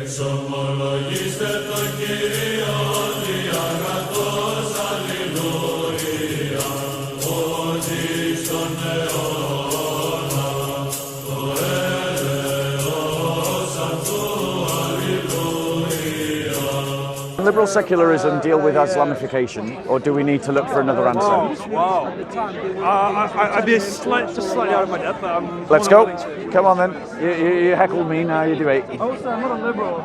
Εξομολογήστε το Κύριο διαγραφός, αλληλούια, ότι στον αιώνα το έλεος αυτού, αλληλούια. Liberal secularism deal with Islamification, or do we need to look for another answer? Wow. I'd be just slightly out of my depth, but Let's go. Come on then. You heckled me, now you do it. Also, I'm not a liberal,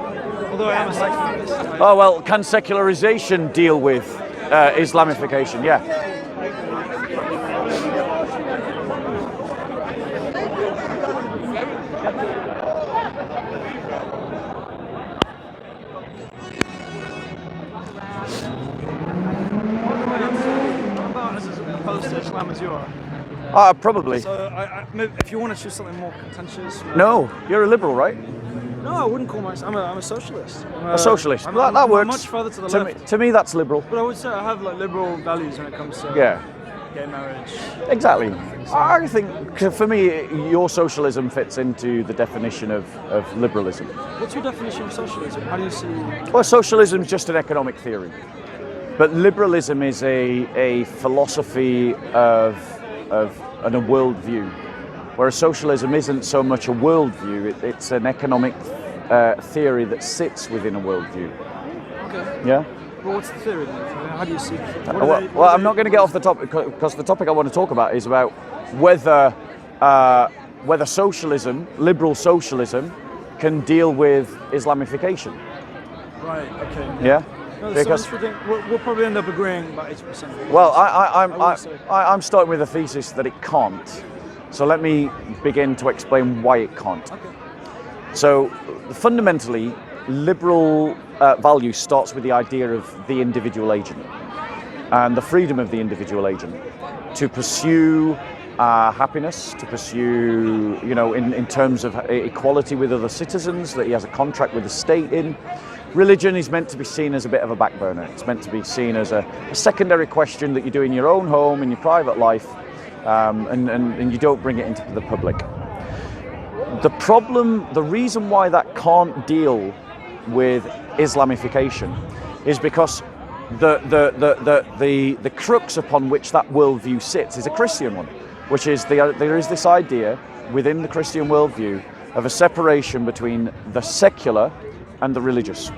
although I am a secularist. Oh well, can secularization deal with Islamification? Yeah. Opposed to Islam as you are. Probably. So, if you want to choose something more contentious. No, you're a liberal, right? No, I wouldn't call myself. I'm a socialist. A socialist. I'm that works. much further to the left. To me, that's liberal. But I would say I have like liberal values when it comes to gay marriage. Exactly. I think, for me, your socialism fits into the definition of liberalism. What's your definition of socialism? How do you see? Well, socialism is just an economic theory. But liberalism is a philosophy of and a worldview, whereas socialism isn't so much a worldview, it's an economic theory that sits within a worldview. Okay. Yeah? Well, what's the theory then? How do you see it? Well, I'm not going to get off the topic, because the topic I want to talk about is about whether socialism, liberal socialism, can deal with Islamification. Right, okay. Yeah? No, Because so we'll probably end up agreeing about 80%. well, I'm starting with a thesis that it can't. So let me begin to explain why it can't. Okay. So fundamentally, liberal value starts with the idea of the individual agent and the freedom of the individual agent to pursue happiness, to pursue, in terms of equality with other citizens, that he has a contract with the state in. Religion is meant to be seen as a bit of a back burner. It's meant to be seen as a secondary question that you do in your own home, in your private life, and you don't bring it into the public. The reason why that can't deal with Islamification is because the crux upon which that worldview sits is a Christian one, which is there is this idea within the Christian worldview of a separation between the secular and the religious,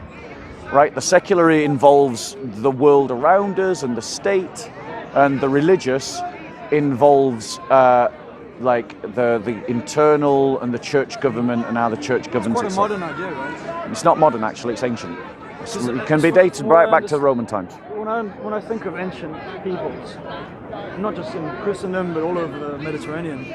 right? The secular involves the world around us and the state, and the religious involves like the internal and the church government and how the church governs itself. It's quite a modern idea, right? It's not modern, actually. It's ancient. It can be dated right back to the Roman times. When I think of ancient peoples, not just in Christendom but all over the Mediterranean,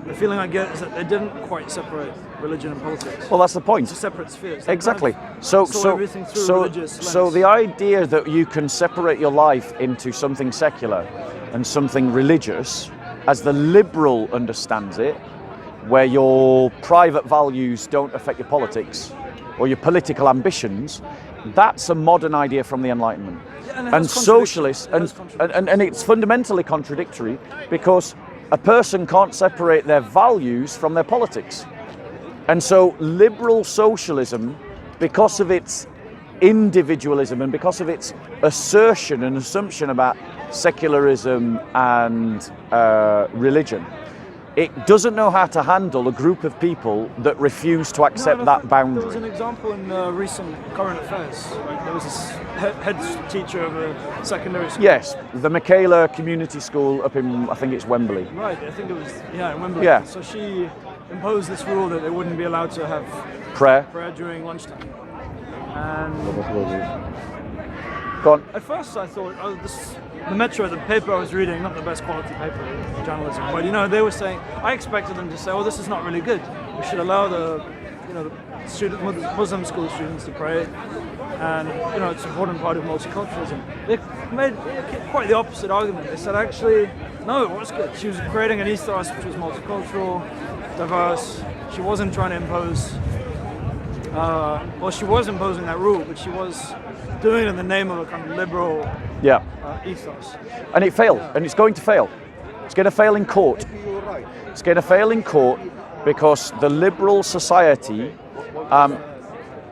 the feeling I get is that they didn't quite separate religion and politics. Well, that's the point. It's separate spheres. Exactly. Kind of So the idea that you can separate your life into something secular and something religious, as the liberal understands it, where your private values don't affect your politics or your political ambitions, that's a modern idea from the Enlightenment. Yeah, and socialists, and it's fundamentally contradictory, because a person can't separate their values from their politics. And so liberal socialism, because of its individualism and because of its assertion and assumption about secularism and religion, it doesn't know how to handle a group of people that refuse to accept that boundary. There was an example in recent current affairs. Like there was this head teacher of a secondary school. Yes, the Michaela Community School up in, I think it's Wembley. Right, I think it was, in Wembley. Yeah. So she imposed this rule that they wouldn't be allowed to have prayer during lunchtime. And go on. At first I thought, the Metro, the paper I was reading, not the best quality paper in journalism, but they were saying, I expected them to say, oh, this is not really good. We should allow the Muslim school students to pray, and it's an important part of multiculturalism. They made quite the opposite argument. They said, actually, no, it was good. She was creating an ethos which was multicultural, diverse. She wasn't trying to impose, she was imposing that rule, but she was doing it in the name of a kind of liberal ethos. And it failed, and it's going to fail. It's going to fail in court. It's going to fail in court because the liberal society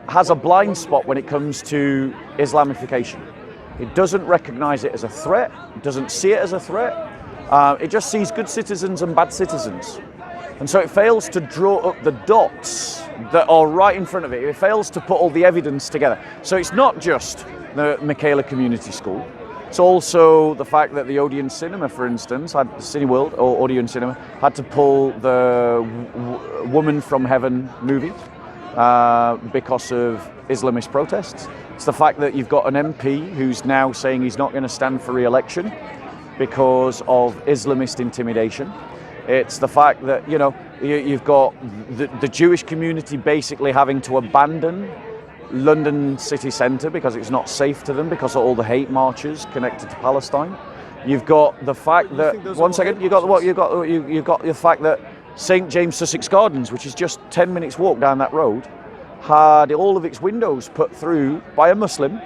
has a blind spot when it comes to Islamification. It doesn't recognize it as a threat, it doesn't see it as a threat, it just sees good citizens and bad citizens. And so it fails to draw up the dots that are right in front of it. It fails to put all the evidence together. So it's not just the Michaela Community School. It's also the fact that the Odeon Cinema, for instance, Cineworld or Odeon Cinema, had to pull the Woman from Heaven movie because of Islamist protests. It's the fact that you've got an MP who's now saying he's not going to stand for re-election because of Islamist intimidation. It's the fact that, you know, you've got the Jewish community basically having to abandon London city centre because it's not safe to them because of all the hate marches connected to Palestine. You've got the fact that you've got the fact that St James Sussex Gardens, which is just 10 minutes walk down that road, had all of its windows put through by a Muslim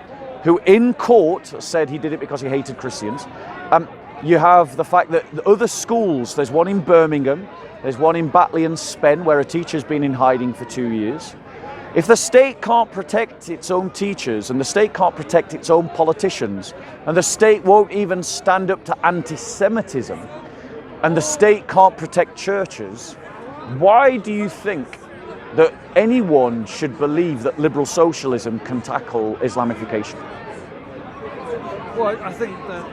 who in court said he did it because he hated Christians. You have the fact that the other schools, there's one in Birmingham, there's one in Batley and Spen where a teacher's been in hiding for 2 years. If the state can't protect its own teachers and the state can't protect its own politicians and the state won't even stand up to anti-Semitism and the state can't protect churches, why do you think that anyone should believe that liberal socialism can tackle Islamification? Well, I think that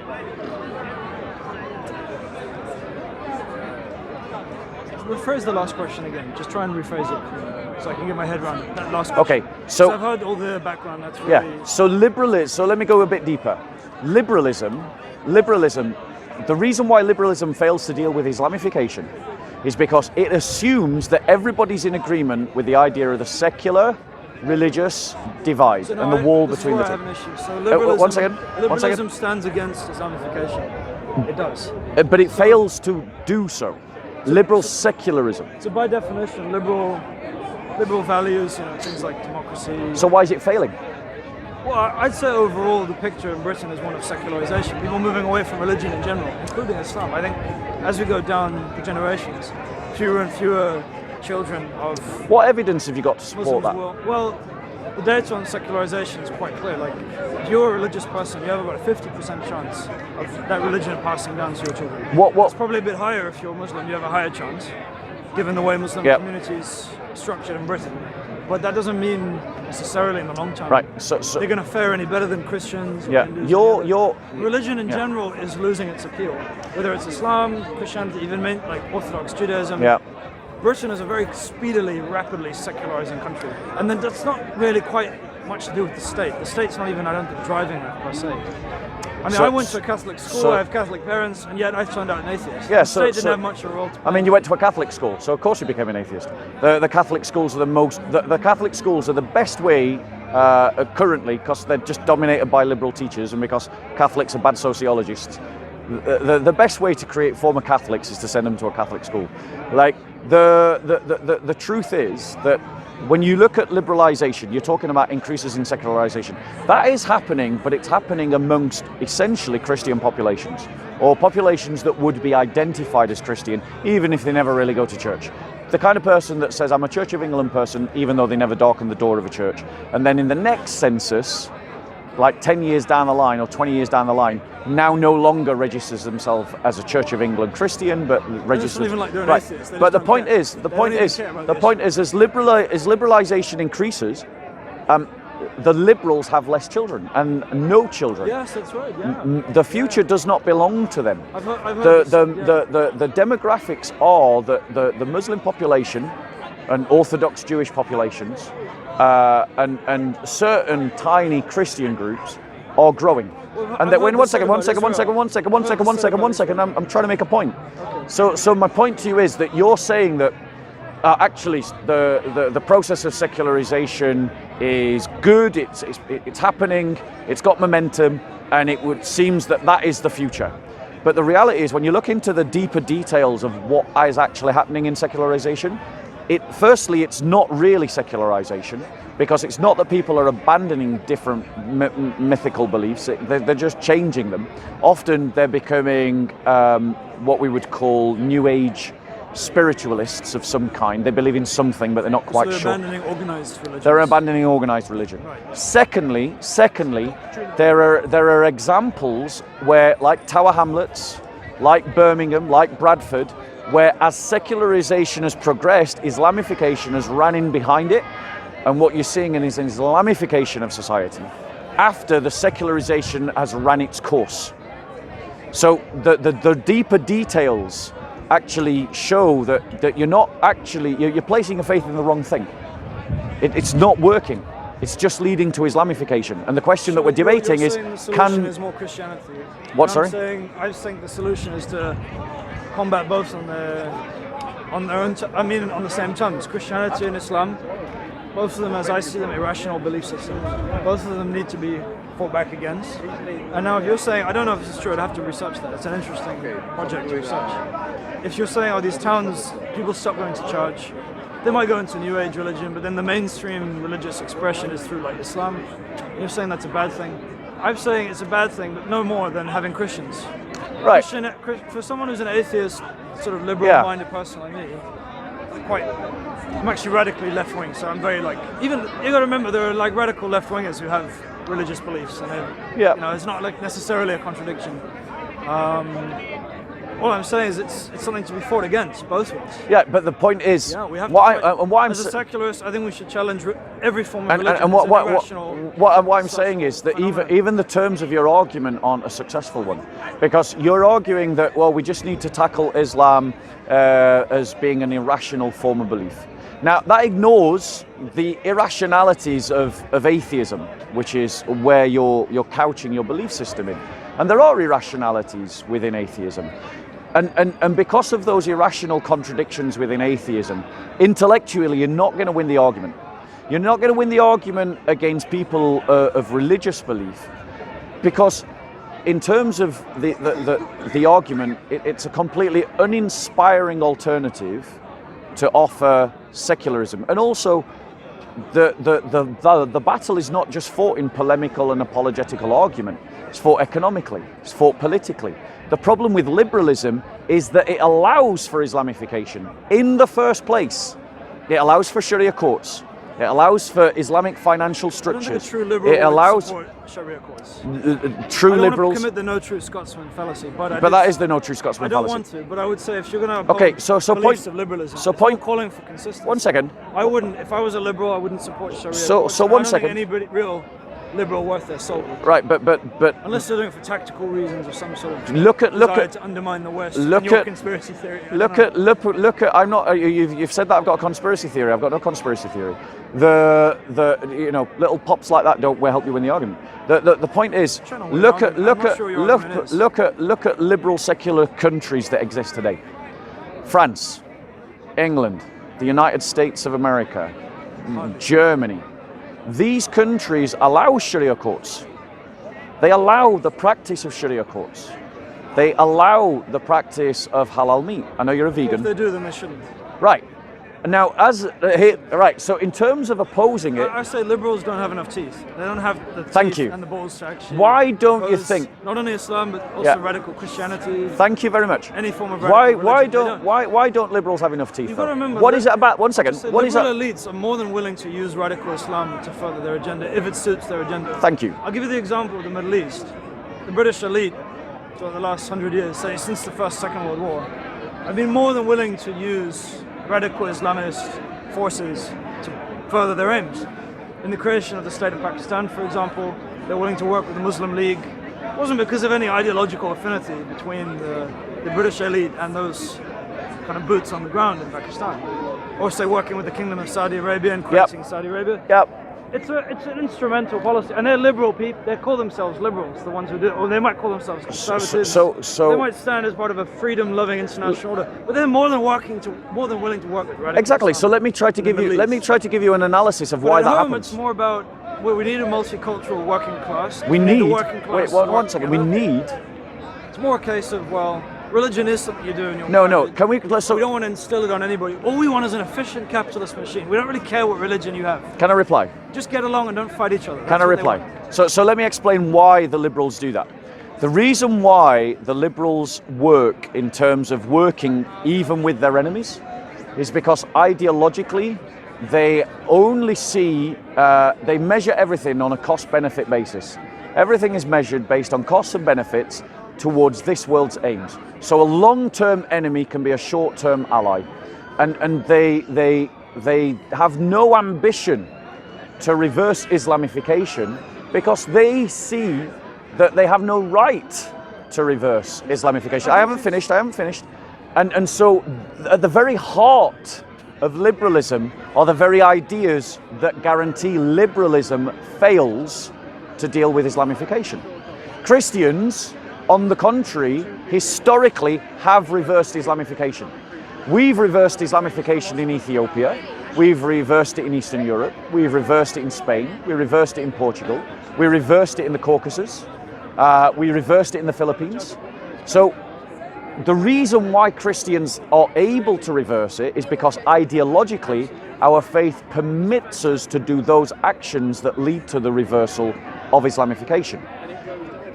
rephrase the last question again. Just try and rephrase it so I can get my head around that last question. Okay, so I've heard all the background. That's really... yeah. So liberalism. So let me go a bit deeper. Liberalism. The reason why liberalism fails to deal with Islamification is because it assumes that everybody's in agreement with the idea of the secular, religious divide and the wall between the two. I have an issue. So liberalism, one second. Liberalism stands against Islamification. It does. But it fails to do so. Liberal secularism. So by definition, liberal values, things like democracy. So why is it failing? Well, I'd say overall the picture in Britain is one of secularization. People moving away from religion in general, including Islam. I think as we go down the generations, fewer and fewer children of... What evidence have you got to support Muslims that? Well, the data on secularization is quite clear. Like, if you're a religious person, you have about a 50% chance of that religion passing down to your children. It's probably a bit higher if you're Muslim. You have a higher chance, given the way Muslim communities structured in Britain. But that doesn't mean necessarily in the long term. Right. So they're going to fare any better than Christians. Yeah. Your religion in general is losing its appeal, whether it's Islam, Christianity, even like Orthodox Judaism. Yeah. Britain is a very speedily, rapidly secularizing country, and then that's not really quite much to do with the state. The state's not even, I don't think, driving that per se. I mean, I went to a Catholic school, I have Catholic parents, and yet I turned out an atheist. Yeah, the state didn't have much of a role to play. I mean, you went to a Catholic school, so of course you became an atheist. The Catholic schools are the Catholic schools are the best way currently, because they're just dominated by liberal teachers, and because Catholics are bad sociologists. The best way to create former Catholics is to send them to a Catholic school. Like the truth is that when you look at liberalization, you're talking about increases in secularization. That is happening, but it's happening amongst essentially Christian populations, or populations that would be identified as Christian, even if they never really go to church. The kind of person that says, I'm a Church of England person, even though they never darken the door of a church. And then in the next census, like 10 years down the line or 20 years down the line, now no longer registers themselves as a Church of England Christian, but registers. Even like they're an atheist. But the point is, as liberalization increases, the liberals have less children and no children. Yes, that's right. Yeah. The future does not belong to them. I've heard the demographics are that the Muslim population and Orthodox Jewish populations and certain tiny Christian groups are growing. And that one second. I'm trying to make a point. Okay. So my point to you is that you're saying that actually the process of secularization is good. It's happening. It's got momentum, and seems that is the future. But the reality is, when you look into the deeper details of what is actually happening in secularization, firstly, it's not really secularization, because it's not that people are abandoning different mythical beliefs, they're just changing them. Often they're becoming what we would call New Age spiritualists of some kind. They believe in something, but they're not quite they're sure. abandoning organized religion. They're abandoning organized religion. Right. Secondly, there are examples where, like Tower Hamlets, like Birmingham, like Bradford, where as secularization has progressed, Islamification has run in behind it, and what you're seeing is an Islamification of society after the secularization has run its course. So the deeper details actually show that you're not actually, you're placing your faith in the wrong thing. It's not working. It's just leading to Islamification. And the question that we're debating is, the solution is more Christianity. What, sorry? I think the solution is to combat both on their own, on the same terms. Christianity and Islam, both of them, as I see them, irrational belief systems. Both of them need to be fought back against. And now if you're saying, I don't know if this is true, I'd have to research that. It's an interesting project to research. If you're saying, these towns, people stop going to church, they might go into New Age religion, but then the mainstream religious expression is through like Islam. You're saying that's a bad thing. I'm saying it's a bad thing, but no more than having Christians. Right. For someone who's an atheist, sort of liberal-minded person like me, I'm actually radically left-wing, so I'm very you gotta remember there are like radical left-wingers who have religious beliefs, and it's not like necessarily a contradiction. All I'm saying is it's something to be fought against, both ways. Yeah, but the point is, we have as a secularist, I think we should challenge every form of religion. And what I'm saying is that even the terms of your argument aren't a successful one, because you're arguing that, well, we just need to tackle Islam as being an irrational form of belief. Now, that ignores the irrationalities of atheism, which is where you're couching your belief system in. And there are irrationalities within atheism. And because of those irrational contradictions within atheism, intellectually, you're not going to win the argument. You're not going to win the argument against people of religious belief, because in terms of the argument, it's a completely uninspiring alternative to offer secularism. And also, the battle is not just fought in polemical and apologetical argument. It's fought economically. It's fought politically. The problem with liberalism is that it allows for Islamification in the first place. It allows for Sharia courts. It allows for Islamic financial structures. I don't think a true liberal would support Sharia courts. True liberals. I don't want to commit the no true Scotsman fallacy, but that is the no true Scotsman fallacy. I don't want to, but I would say if you're going to beliefs of liberalism, I'm calling for consistency. 1 second. I wouldn't. If I was a liberal, I wouldn't support Sharia. So courts. 1 second. I don't think anybody real liberal worth their salt. Right, but unless they're doing it for tactical reasons or some sort of look at to undermine the West. Conspiracy theory. Look at. I'm not. You've said that I've got a conspiracy theory. I've got no conspiracy theory. The little pops like that don't help you win the argument. The point is, look at liberal secular countries that exist today. France, England, the United States of America, Germany. These countries allow Sharia courts. They allow the practice of Sharia courts. They allow the practice of halal meat. I know you're a vegan. If they do, then they shouldn't. Right. Now, so in terms of opposing it... I say liberals don't have enough teeth. They don't have the teeth and the balls to actually... Why don't you think... Not only Islam, but also radical Christianity... Thank you very much. Any form of radical religion. Why don't liberals have enough teeth? You've got to remember... What is it about... 1 second. Liberal elites are more than willing to use radical Islam to further their agenda, if it suits their agenda. Thank you. I'll give you the example of the Middle East. The British elite, for the last 100 years, say since the Second World War, have been more than willing to use radical Islamist forces to further their aims. In the creation of the state of Pakistan, for example, they're willing to work with the Muslim League. It wasn't because of any ideological affinity between the British elite and those kind of boots on the ground in Pakistan. Or say working with the Kingdom of Saudi Arabia and creating Saudi Arabia. It's an instrumental policy, and they're liberal people. They call themselves liberals, the ones who do, or they might call themselves conservatives. So they might stand as part of a freedom-loving international order, but they're more than willing to work with radical Exactly. Islam So let me try to give you an analysis of why that happens. It's more about we need a multicultural working class. Wait, 1 second. We need. It's more a case of religion is something you do in your No. Can we? We don't want to instill it on anybody. All we want is an efficient capitalist machine. We don't really care what religion you have. Can I reply? Just get along and don't fight each other. Can I reply? So let me explain why the liberals do that. The reason why the liberals work in terms of working even with their enemies is because ideologically they only see, they measure everything on a cost-benefit basis. Everything is measured based on costs and benefits towards this world's aims. So a long-term enemy can be a short-term ally. And they have no ambition to reverse Islamification because they see that they have no right to reverse Islamification. I haven't finished. And so at the very heart of liberalism are the very ideas that guarantee liberalism fails to deal with Islamification. Christians, on the contrary, historically have reversed Islamification. We've reversed Islamification in Ethiopia, we've reversed it in Eastern Europe, we've reversed it in Spain, we reversed it in Portugal, we reversed it in the Caucasus, we reversed it in the Philippines. So the reason why Christians are able to reverse it is because ideologically our faith permits us to do those actions that lead to the reversal of Islamification.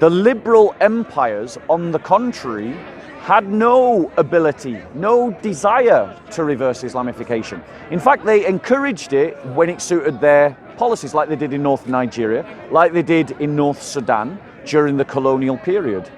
The liberal empires, on the contrary, had no ability, no desire to reverse Islamification. In fact, they encouraged it when it suited their policies, like they did in North Nigeria, like they did in North Sudan during the colonial period.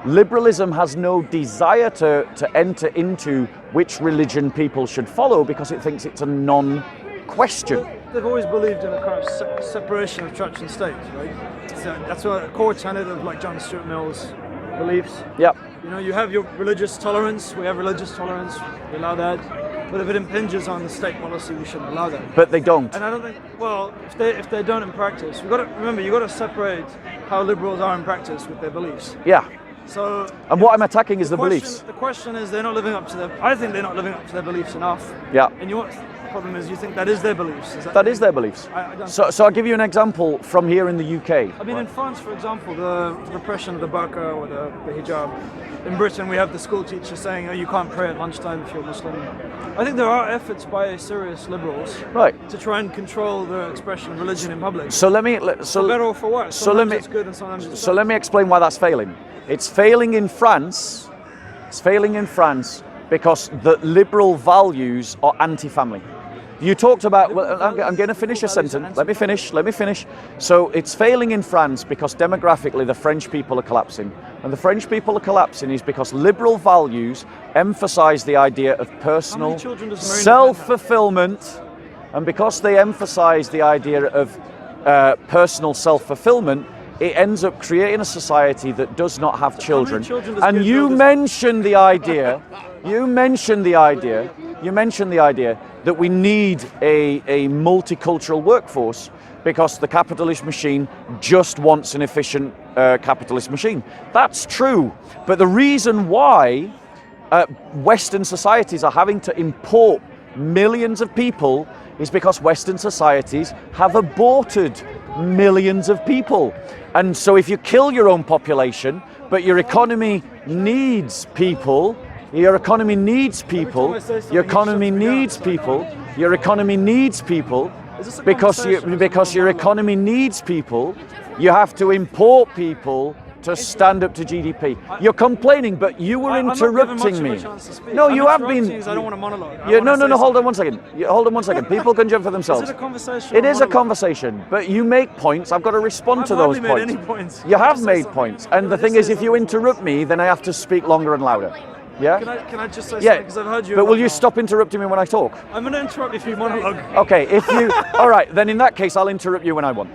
Liberalism has no desire to enter into which religion people should follow because it thinks it's a non-question. They've always believed in a kind of separation of church and state, right? So that's a core tenet of like John Stuart Mill's beliefs. Yep. You know, you have your religious tolerance, we have religious tolerance, we allow that. But if it impinges on the state policy, we shouldn't allow that. But they don't. And I don't think, well, if they don't in practice, you've got to separate how liberals are in practice with their beliefs. Yeah. So, and what I'm attacking is the beliefs. The question is, they're not living up to their. I think they're not living up to their beliefs enough. Yeah. And the problem is, you think that is their beliefs. That is their beliefs. I don't so I'll give you an example from here in the UK. I mean, in France, for example, the repression of the burqa or the hijab. In Britain, we have the school teacher saying, "Oh, you can't pray at lunchtime if you're Muslim." I think there are efforts by serious liberals, right, to try and control the expression of religion in public. So let me. For better or for worse. Sometimes it's good and sometimes it's bad. So let me explain why that's failing. It's failing in France. It's failing in France because the liberal values are anti-family. You talked about, well, I'm going to finish a sentence. Let me finish. So it's failing in France because demographically the French people are collapsing. And the French people are collapsing is because liberal values emphasize the idea of personal self-fulfillment. And because they emphasize the idea of personal self-fulfillment, it ends up creating a society that does not have children. And you mentioned the idea, that we need a multicultural workforce because the capitalist machine just wants an efficient capitalist machine. That's true. But the reason why Western societies are having to import millions of people is because Western societies have aborted millions of people. And so if you kill your own population, but your economy needs people, your economy needs people because your economy needs people you have to import people to stand up to GDP. You're complaining, but you were interrupting me. No, you have been. I don't want to monologue. No, hold on one second. People can jump for themselves. Is it a conversation? It is a conversation, but you make points. I've got to respond to those points. I've hardly made any points. You have made points. And the thing is, if you interrupt me, then I have to speak longer and louder. Yeah? Can I just say something? Because I've heard you. But will you stop interrupting me when I talk? I'm going to interrupt if you monologue. Okay, all right, then in that case, I'll interrupt you when I want.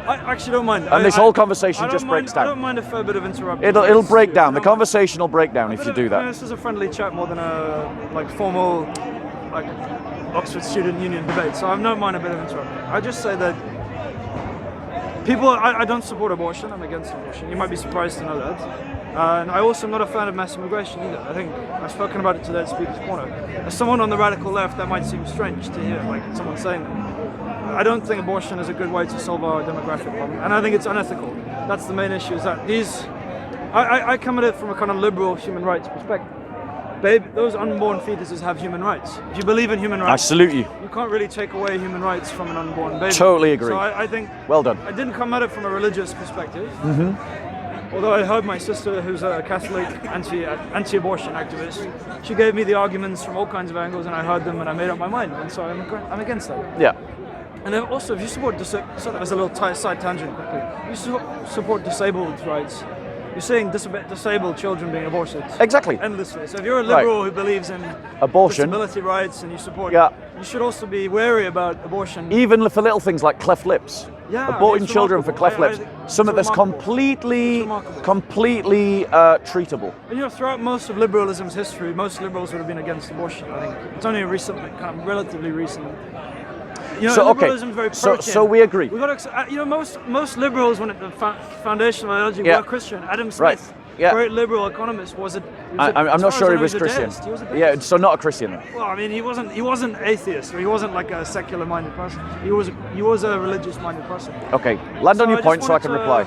I actually don't mind. And this whole conversation just breaks down. I don't mind a fair bit of interrupting. It'll break down. The conversation will break down if you do that. This is a friendly chat more than a formal Oxford Student Union debate. So I don't mind a bit of interrupting. I just say that people. I don't support abortion. I'm against abortion. You might be surprised to know that. And I also am not a fan of mass immigration either. I think I've spoken about it today at Speaker's Corner. As someone on the radical left, that might seem strange to hear, like someone saying that. I don't think abortion is a good way to solve our demographic problem, and I think it's unethical. That's the main issue. Is that I come at it from a kind of liberal human rights perspective. Those unborn fetuses have human rights. If you believe in human rights, I salute you. You can't really take away human rights from an unborn baby. Totally agree. So I think. Well done. I didn't come at it from a religious perspective. Although I heard my sister, who's a Catholic anti-abortion activist, she gave me the arguments from all kinds of angles, and I heard them, and I made up my mind, and so I'm against that. Yeah. And then also, if you support sort of as a little side tangent quickly, if you support disabled rights, you're saying disabled children being aborted. Exactly. Endlessly. So if you're a liberal who believes in abortion, disability rights, and you support, yeah, you should also be wary about abortion. Even for little things like cleft lips. Yeah, aborting children for cleft lips. Something that's completely treatable. And throughout most of liberalism's history, most liberals would have been against abortion. I think it's only recently, kind of relatively recent. Liberalism is very Puritan. So we agree. We got to, most liberals, when the foundational ideology were Christian. Adam Smith, great liberal economist, I'm not sure he was Christian. He was a deist. Yeah, so not a Christian. Well, I mean, he wasn't atheist, or he wasn't like a secular-minded person. He was a religious-minded person. Okay, land on your point so I can reply.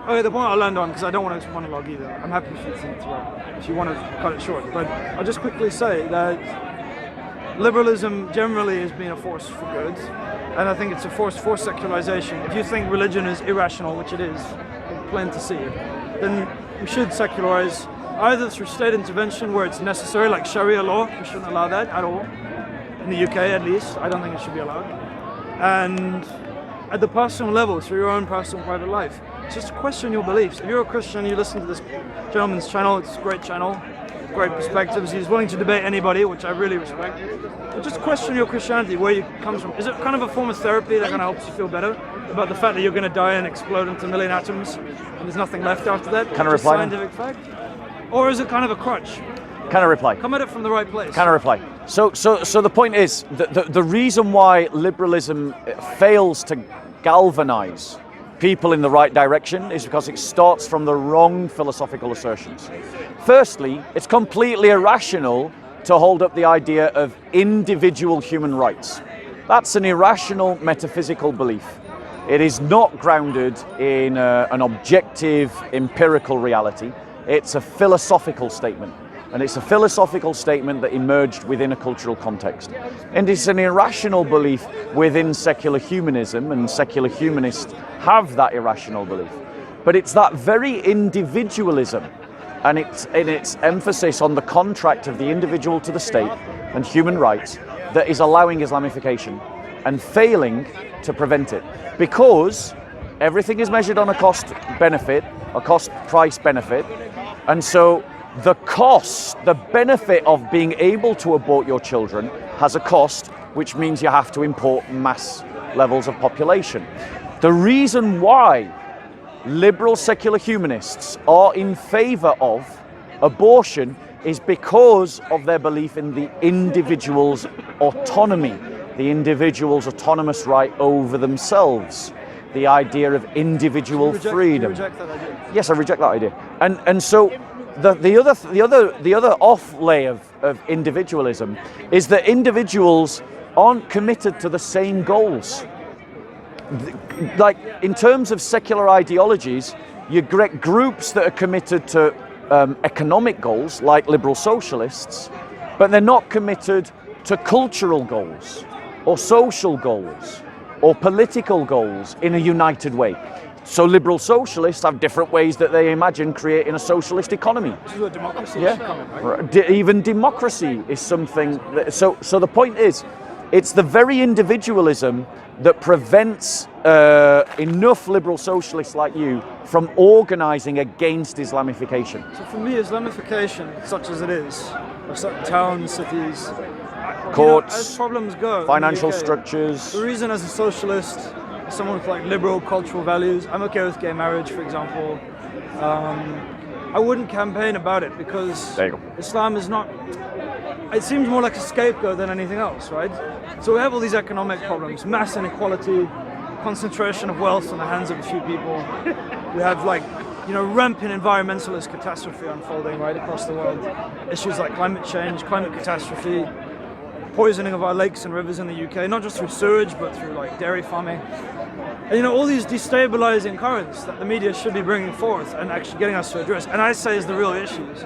Okay, the point I'll land on, because I don't want to monologue either. I'm happy for you to interrupt if you want to cut it short. But I'll just quickly say that liberalism generally has been a force for good, and I think it's a force for secularization. If you think religion is irrational, which it is, plain to see, then we should secularize either through state intervention where it's necessary, like Sharia law. We shouldn't allow that at all. In the UK, at least, I don't think it should be allowed. And at the personal level, through your own personal private life, just question your beliefs. If you're a Christian, you listen to this gentleman's channel. It's a great channel. Great perspectives. He's willing to debate anybody, which I really respect. But just question your Christianity, where you comes from. Is it kind of a form of therapy that kind of helps you feel better about the fact that you're going to die and explode into a million atoms and there's nothing left after that? Can I reply? Scientific fact? Or is it kind of a crutch? Can I reply? Come at it from the right place. Can I reply? So the point is, the reason why liberalism fails to galvanize people in the right direction is because it starts from the wrong philosophical assertions. Firstly, it's completely irrational to hold up the idea of individual human rights. That's an irrational metaphysical belief. It is not grounded in an objective empirical reality. It's a philosophical statement. And it's a philosophical statement that emerged within a cultural context. And it's an irrational belief within secular humanism, and secular humanists have that irrational belief. But it's that very individualism and its emphasis on the contract of the individual to the state and human rights that is allowing Islamification and failing to prevent it. Because everything is measured on a cost-benefit, a cost-price-benefit, and so the cost, the benefit of being able to abort your children has a cost, which means you have to import mass levels of population. The reason why liberal secular humanists are in favor of abortion is because of their belief in the individual's autonomy, the individual's autonomous right over themselves, the idea of individual freedom. You reject that idea? Yes, I reject that idea. And so the other off layer of individualism is that individuals aren't committed to the same goals. Like in terms of secular ideologies, you get groups that are committed to economic goals, like liberal socialists, but they're not committed to cultural goals or social goals or political goals in a united way. So liberal socialists have different ways that they imagine creating a socialist economy. This is where democracy is coming, right? Even democracy is something that, so the point is, it's the very individualism that prevents enough liberal socialists like you from organising against Islamification. So for me, Islamification, such as it is, of certain towns, cities, courts, as problems go, financial in the UK, structures. The reason, as a socialist, someone with like liberal cultural values, I'm okay with gay marriage, for example. I wouldn't campaign about it because Islam is not. It seems more like a scapegoat than anything else, right? So we have all these economic problems, mass inequality, concentration of wealth in the hands of a few people. We have rampant environmentalist catastrophe unfolding right across the world. Issues like climate change, climate catastrophe, poisoning of our lakes and rivers in the UK, not just through sewage, but through like dairy farming. And all these destabilizing currents that the media should be bringing forth and actually getting us to address, and I say is the real issues.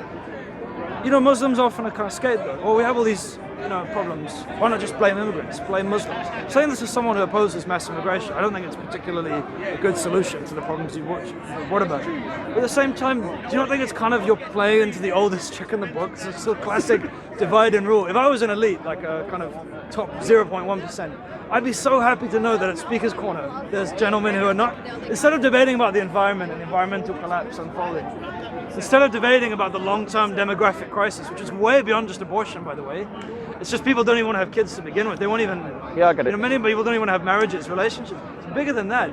Muslims often are kind of scapegoat. Well, we have all these problems, why not just blame immigrants, blame Muslims? Saying this as someone who opposes mass immigration, I don't think it's particularly a good solution to the problems you've brought about. But at the same time, do you not think it's kind of you're playing into the oldest trick in the book? It's still classic divide and rule. If I was an elite, like a kind of top 0.1%, I'd be so happy to know that at Speaker's Corner, there's gentlemen who are not, instead of debating about the environment and environmental collapse unfolding, instead of debating about the long-term demographic crisis, which is way beyond just abortion, by the way, it's just people don't even want to have kids to begin with. They won't even. Yeah, I get it. Many people don't even want to have marriages, relationships. It's bigger than that.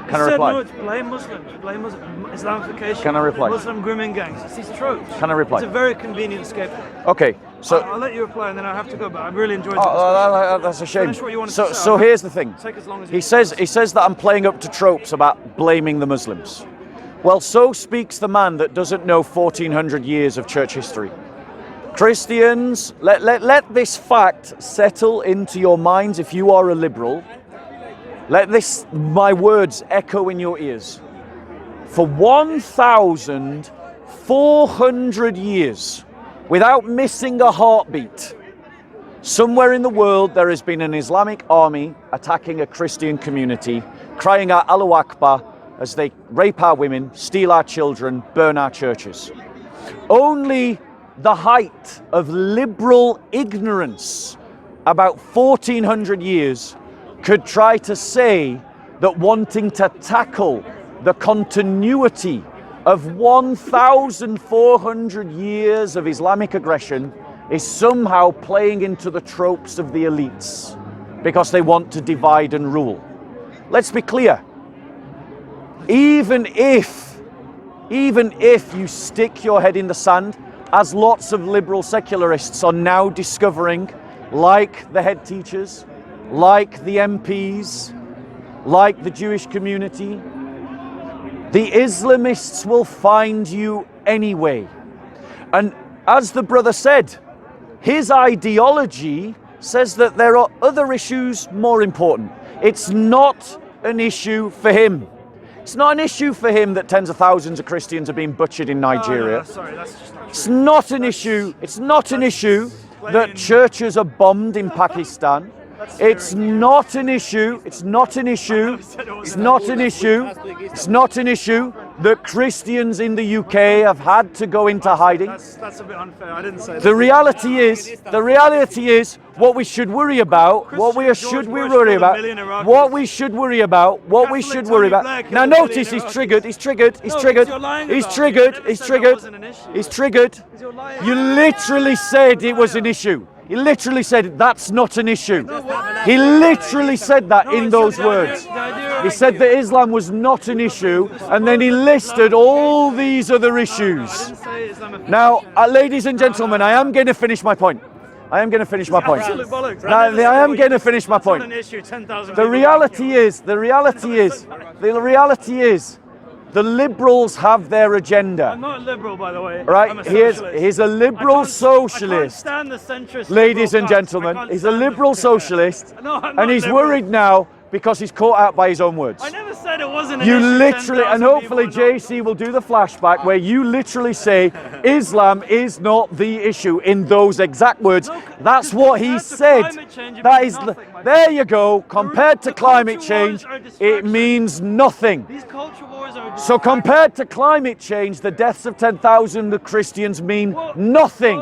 Can I reply? No, it's blame Muslims, blame Islamification. Can I reply? Muslim grooming gangs. It's these tropes. Can I reply? It's a very convenient scapegoat. Okay, so I'll let you reply, and then I have to go. But I really enjoyed it. that's a shame. Finish what you wanted to say. So here's the thing. Take as long as you He want. says that I'm playing up to tropes about blaming the Muslims. Well, so speaks the man that doesn't know 1400 years of church history. Christians, let this fact settle into your minds if you are a liberal. Let my words echo in your ears. For 1,400 years, without missing a heartbeat, somewhere in the world there has been an Islamic army attacking a Christian community, crying out Allahu Akbar as they rape our women, steal our children, burn our churches. Only the height of liberal ignorance about 1400 years could try to say that wanting to tackle the continuity of 1,400 years of Islamic aggression is somehow playing into the tropes of the elites because they want to divide and rule. Let's be clear. Even if you stick your head in the sand, as lots of liberal secularists are now discovering, like the head teachers, like the MPs, like the Jewish community, the Islamists will find you anyway. And as the brother said, his ideology says that there are other issues more important. It's not an issue for him. It's not an issue for him that tens of thousands of Christians are being butchered in Nigeria. No, sorry, that's just not true. It's not an issue. It's not an issue that churches are bombed in Pakistan. It's not an issue. It's not an issue. It's not an issue. It's not an issue that Christians in the UK have had to go into hiding. That's a bit unfair. I didn't say that. The reality is, what we should worry about, what we should worry about. Now notice he's triggered. You literally said it was an issue. He literally said that's not an issue. He literally said that in those words. He said that Islam was not an issue, and then he listed all these other issues. Now, ladies and gentlemen, I am going to finish my point. The reality is, the liberals have their agenda. I'm not a liberal, by the way. Right? He's a liberal socialist. I can't stand the centrist. Ladies and gentlemen, he's a liberal socialist, and he's worried now because he's caught out by his own words. I never said it wasn't an You issue, literally, 10,000 and hopefully people are not- JC will do the flashback where you literally say Islam is not the issue in those exact words. That's what he compared to said. climate change, it That means is, nothing, my there friend. you go. Compared to The climate culture change, wars are a it distraction. means nothing. These culture wars are a So compared to climate change, the deaths of 10,000 of Christians mean nothing.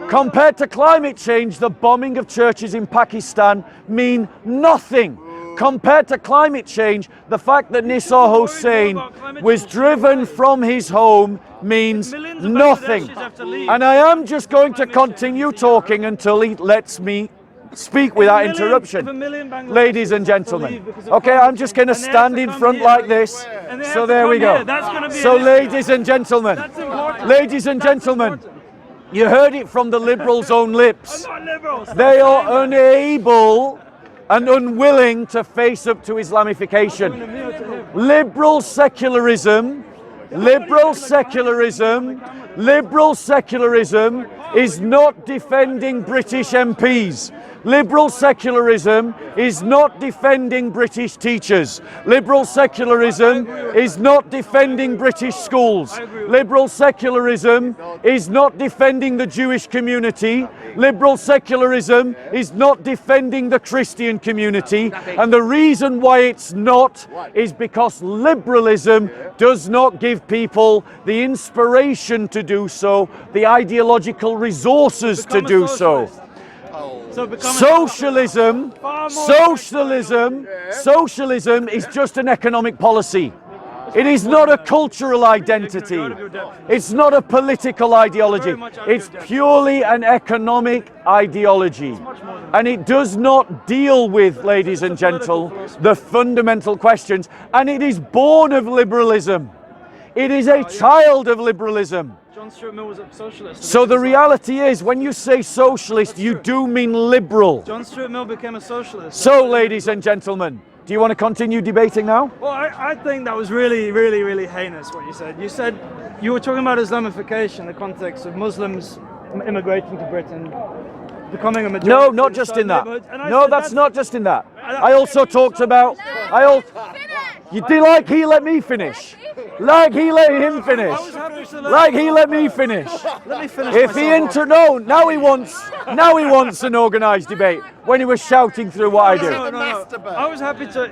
Compared to climate change, the bombing of churches in Pakistan mean nothing. Compared to climate change, the fact that Nisar Hussain was driven from his home means Millions of nothing. Bangladeshis have to leave. And I am just going to continue talking until he lets me speak without interruption. Ladies and gentlemen. Okay, I'm just going to stand in front like this. So there we go. So ladies and gentlemen, ladies and gentlemen, you heard it from the liberals' own lips. They are unable and unwilling to face up to Islamification. Liberal secularism is not defending British MPs. Liberal secularism is not defending British teachers. Liberal secularism is not defending British schools. Liberal secularism is not defending the Jewish community. Liberal secularism is not defending the Christian community. And the reason why it's not is because liberalism does not give people the inspiration to do so, the ideological resources to do so. Socialism is just an economic policy. It is not a cultural identity. It's not a political ideology. It's purely an economic ideology. And it does not deal with, ladies and gentlemen, the fundamental questions. And it is born of liberalism. It is a child of liberalism. John Stuart Mill was a socialist. So the reality is, when you say socialist, you do mean liberal. John Stuart Mill became a socialist. So, ladies and gentlemen, do you want to continue debating now? Well, I think that was really, really, really heinous what you said. You were talking about Islamification in the context of Muslims immigrating to Britain, becoming a majority. No, not just in that. No, that's not just in that. I also talked about. You did like he let me finish. Like he let him finish. Like he let me finish. Let me finish. If he now he wants an organised debate when he was shouting through what I do. No. I was happy to.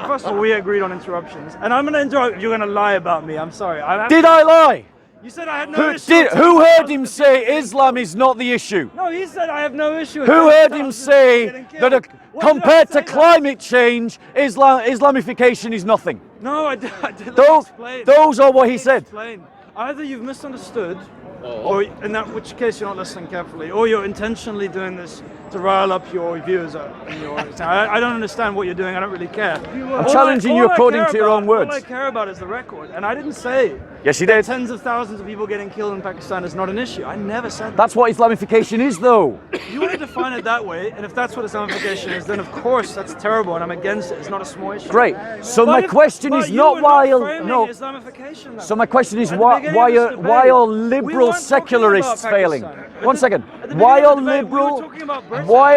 First of all, we agreed on interruptions, and I'm going to interrupt. You're going to lie about me. I'm sorry. Did I lie? You said I had no issue. Who heard him say Islam is not the issue? No, he said I have no issue. Who heard him say that compared to climate change, Islamification is nothing? No, I didn't explain. Those are what he said. Explain. Either you've misunderstood, or in that which case you're not listening carefully, or you're intentionally doing this to rile up your viewers. I don't understand what you're doing. I don't really care. I'm challenging you according to your own words. All I care about is the record, and I didn't say. Yes, you did. Tens of thousands of people getting killed in Pakistan is not an issue. I never said that. That's what Islamification is, though. You want to define it that way, and if that's what Islamification is, then of course that's terrible, and I'm against it. It's not a small issue. Great. So my question is not why. No. Islamification. So my question is why are liberal secularists failing? One second. Why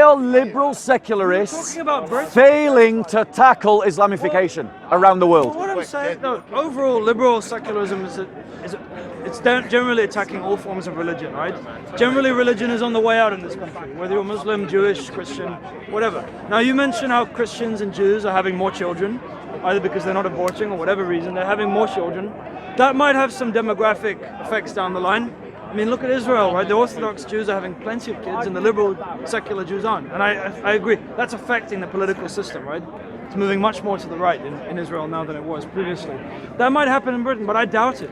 are liberal secularists failing to tackle Islamification around the world? What I'm saying, no, overall, liberal secularism it's generally attacking all forms of religion, right? Generally, religion is on the way out in this country, whether you're Muslim, Jewish, Christian, whatever. Now, you mentioned how Christians and Jews are having more children, either because they're not aborting or whatever reason, they're having more children. That might have some demographic effects down the line. I mean, look at Israel, right? The Orthodox Jews are having plenty of kids, and the liberal secular Jews aren't. And I agree, that's affecting the political system, right? It's moving much more to the right in Israel now than it was previously. That might happen in Britain, but I doubt it.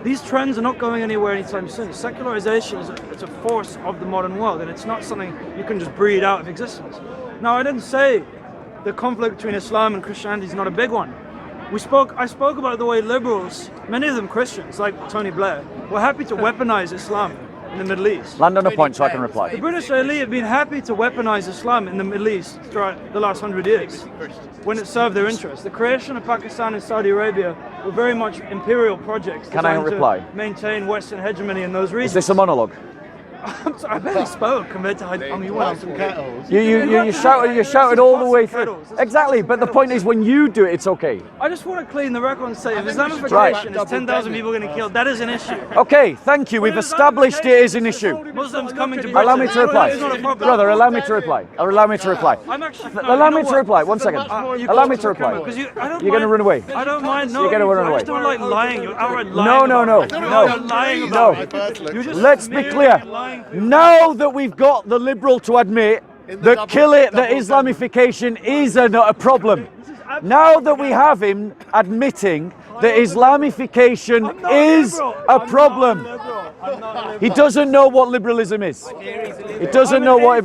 These trends are not going anywhere anytime soon. Secularization is a force of the modern world, and it's not something you can just breed out of existence. Now, I didn't say the conflict between Islam and Christianity is not a big one. I spoke about the way liberals, many of them Christians, like Tony Blair, were happy to weaponize Islam in the Middle East. Land on a point so I can reply. The British elite have been happy to weaponize Islam in the Middle East throughout the last 100 years when it served their interests. The creation of Pakistan and Saudi Arabia were very much imperial projects designed to maintain Western hegemony in those regions. Is this a monologue? I'm sorry, I barely spoke compared to how you went on. You shouted all the way through. Exactly, but the point is when you do it, it's okay. I just want to clean the record and say if Islamification is 10,000 people getting killed, that is an issue. Okay, thank you. We've established it is an issue. Muslims coming to Britain. Allow me to reply. It's not a problem. Brother, allow me to reply. Allow me to reply. Allow me to reply. 1 second. Allow me to reply. You're going to run away. I don't mind. No, you're going to run away. I just don't like lying. You're outright lying. No. You're lying about it. Let's be clear. Now that we've got the liberal to admit that Islamification is a problem. Now that we have him admitting that Islamification is a problem. He doesn't know what liberalism is. He doesn't know what.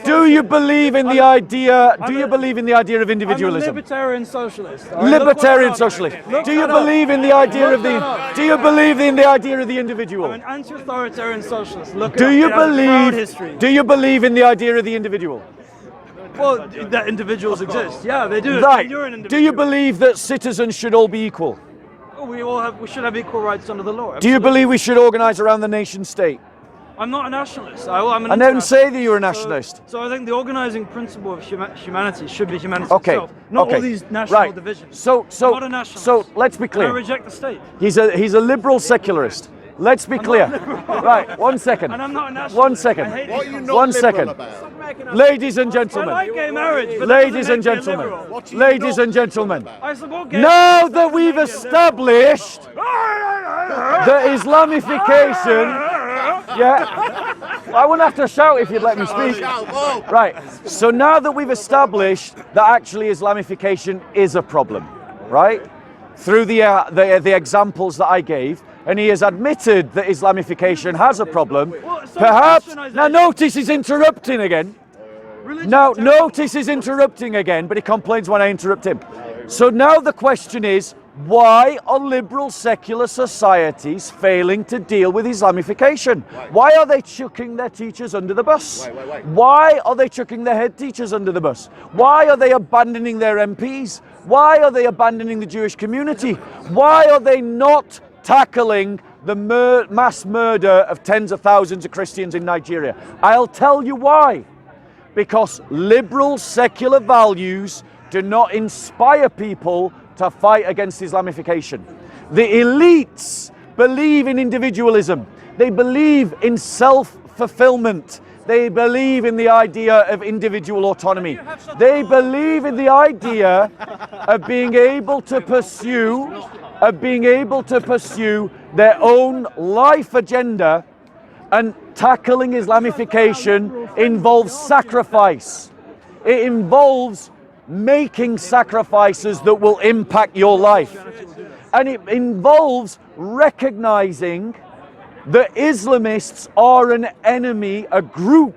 Do you believe in the idea? Do you believe in the idea of individualism? I'm a libertarian socialist. Libertarian socialist. Do you believe in the idea of the? Do you believe in the idea of the individual? I'm an anti-authoritarian socialist. Do you believe? Do you believe in the idea of the individual? Well, that individuals exist. Yeah, they do. Right. You're an individual. Do you believe that citizens should all be equal? We should have equal rights under the law. Absolutely. Do you believe we should organise around the nation state? I'm not a nationalist. I'm an I didn't say internationalist. that you were a nationalist. So I think the organizing principle of humanity should be humanity Okay. itself, not okay. all these national right. divisions. So not a nationalist. so let's be And I clear. reject the state. He's a liberal secularist. Let's be clear. Right, 1 second. And I'm not a nationalist. 1 second. I hate What are it. you not 1 liberal second. about? Ladies and I gentlemen. like gay marriage, but that Ladies doesn't and make me a gentlemen. liberal. What are you Ladies not and gentlemen. liberal I support gay Now marriage, that we've doesn't make me a liberal. established the Islamification, yeah, I wouldn't have to shout if you'd let me speak. Whoa. Right, so now that we've established that actually Islamification is a problem, right? Through the examples that I gave, and he has admitted that Islamification has a problem. so Perhaps, Christianization- now notice he's interrupting again. Religion Now, is terrible. notice he's interrupting again, but he complains when I interrupt him. So now the question is, why are liberal secular societies failing to deal with Islamification? Why are they chucking their teachers under the bus? Why are they chucking their head teachers under the bus? Why are they abandoning their MPs? Why are they abandoning the Jewish community? Why are they not tackling the mass murder of tens of thousands of Christians in Nigeria? I'll tell you why. Because liberal secular values do not inspire people to fight against Islamification. The elites believe in individualism. They believe in self-fulfillment. They believe in the idea of individual autonomy. They believe in the idea of being able to pursue their own life agenda, and tackling Islamification involves sacrifice. It involves making sacrifices that will impact your life. And it involves recognizing that Islamists are an enemy, a group,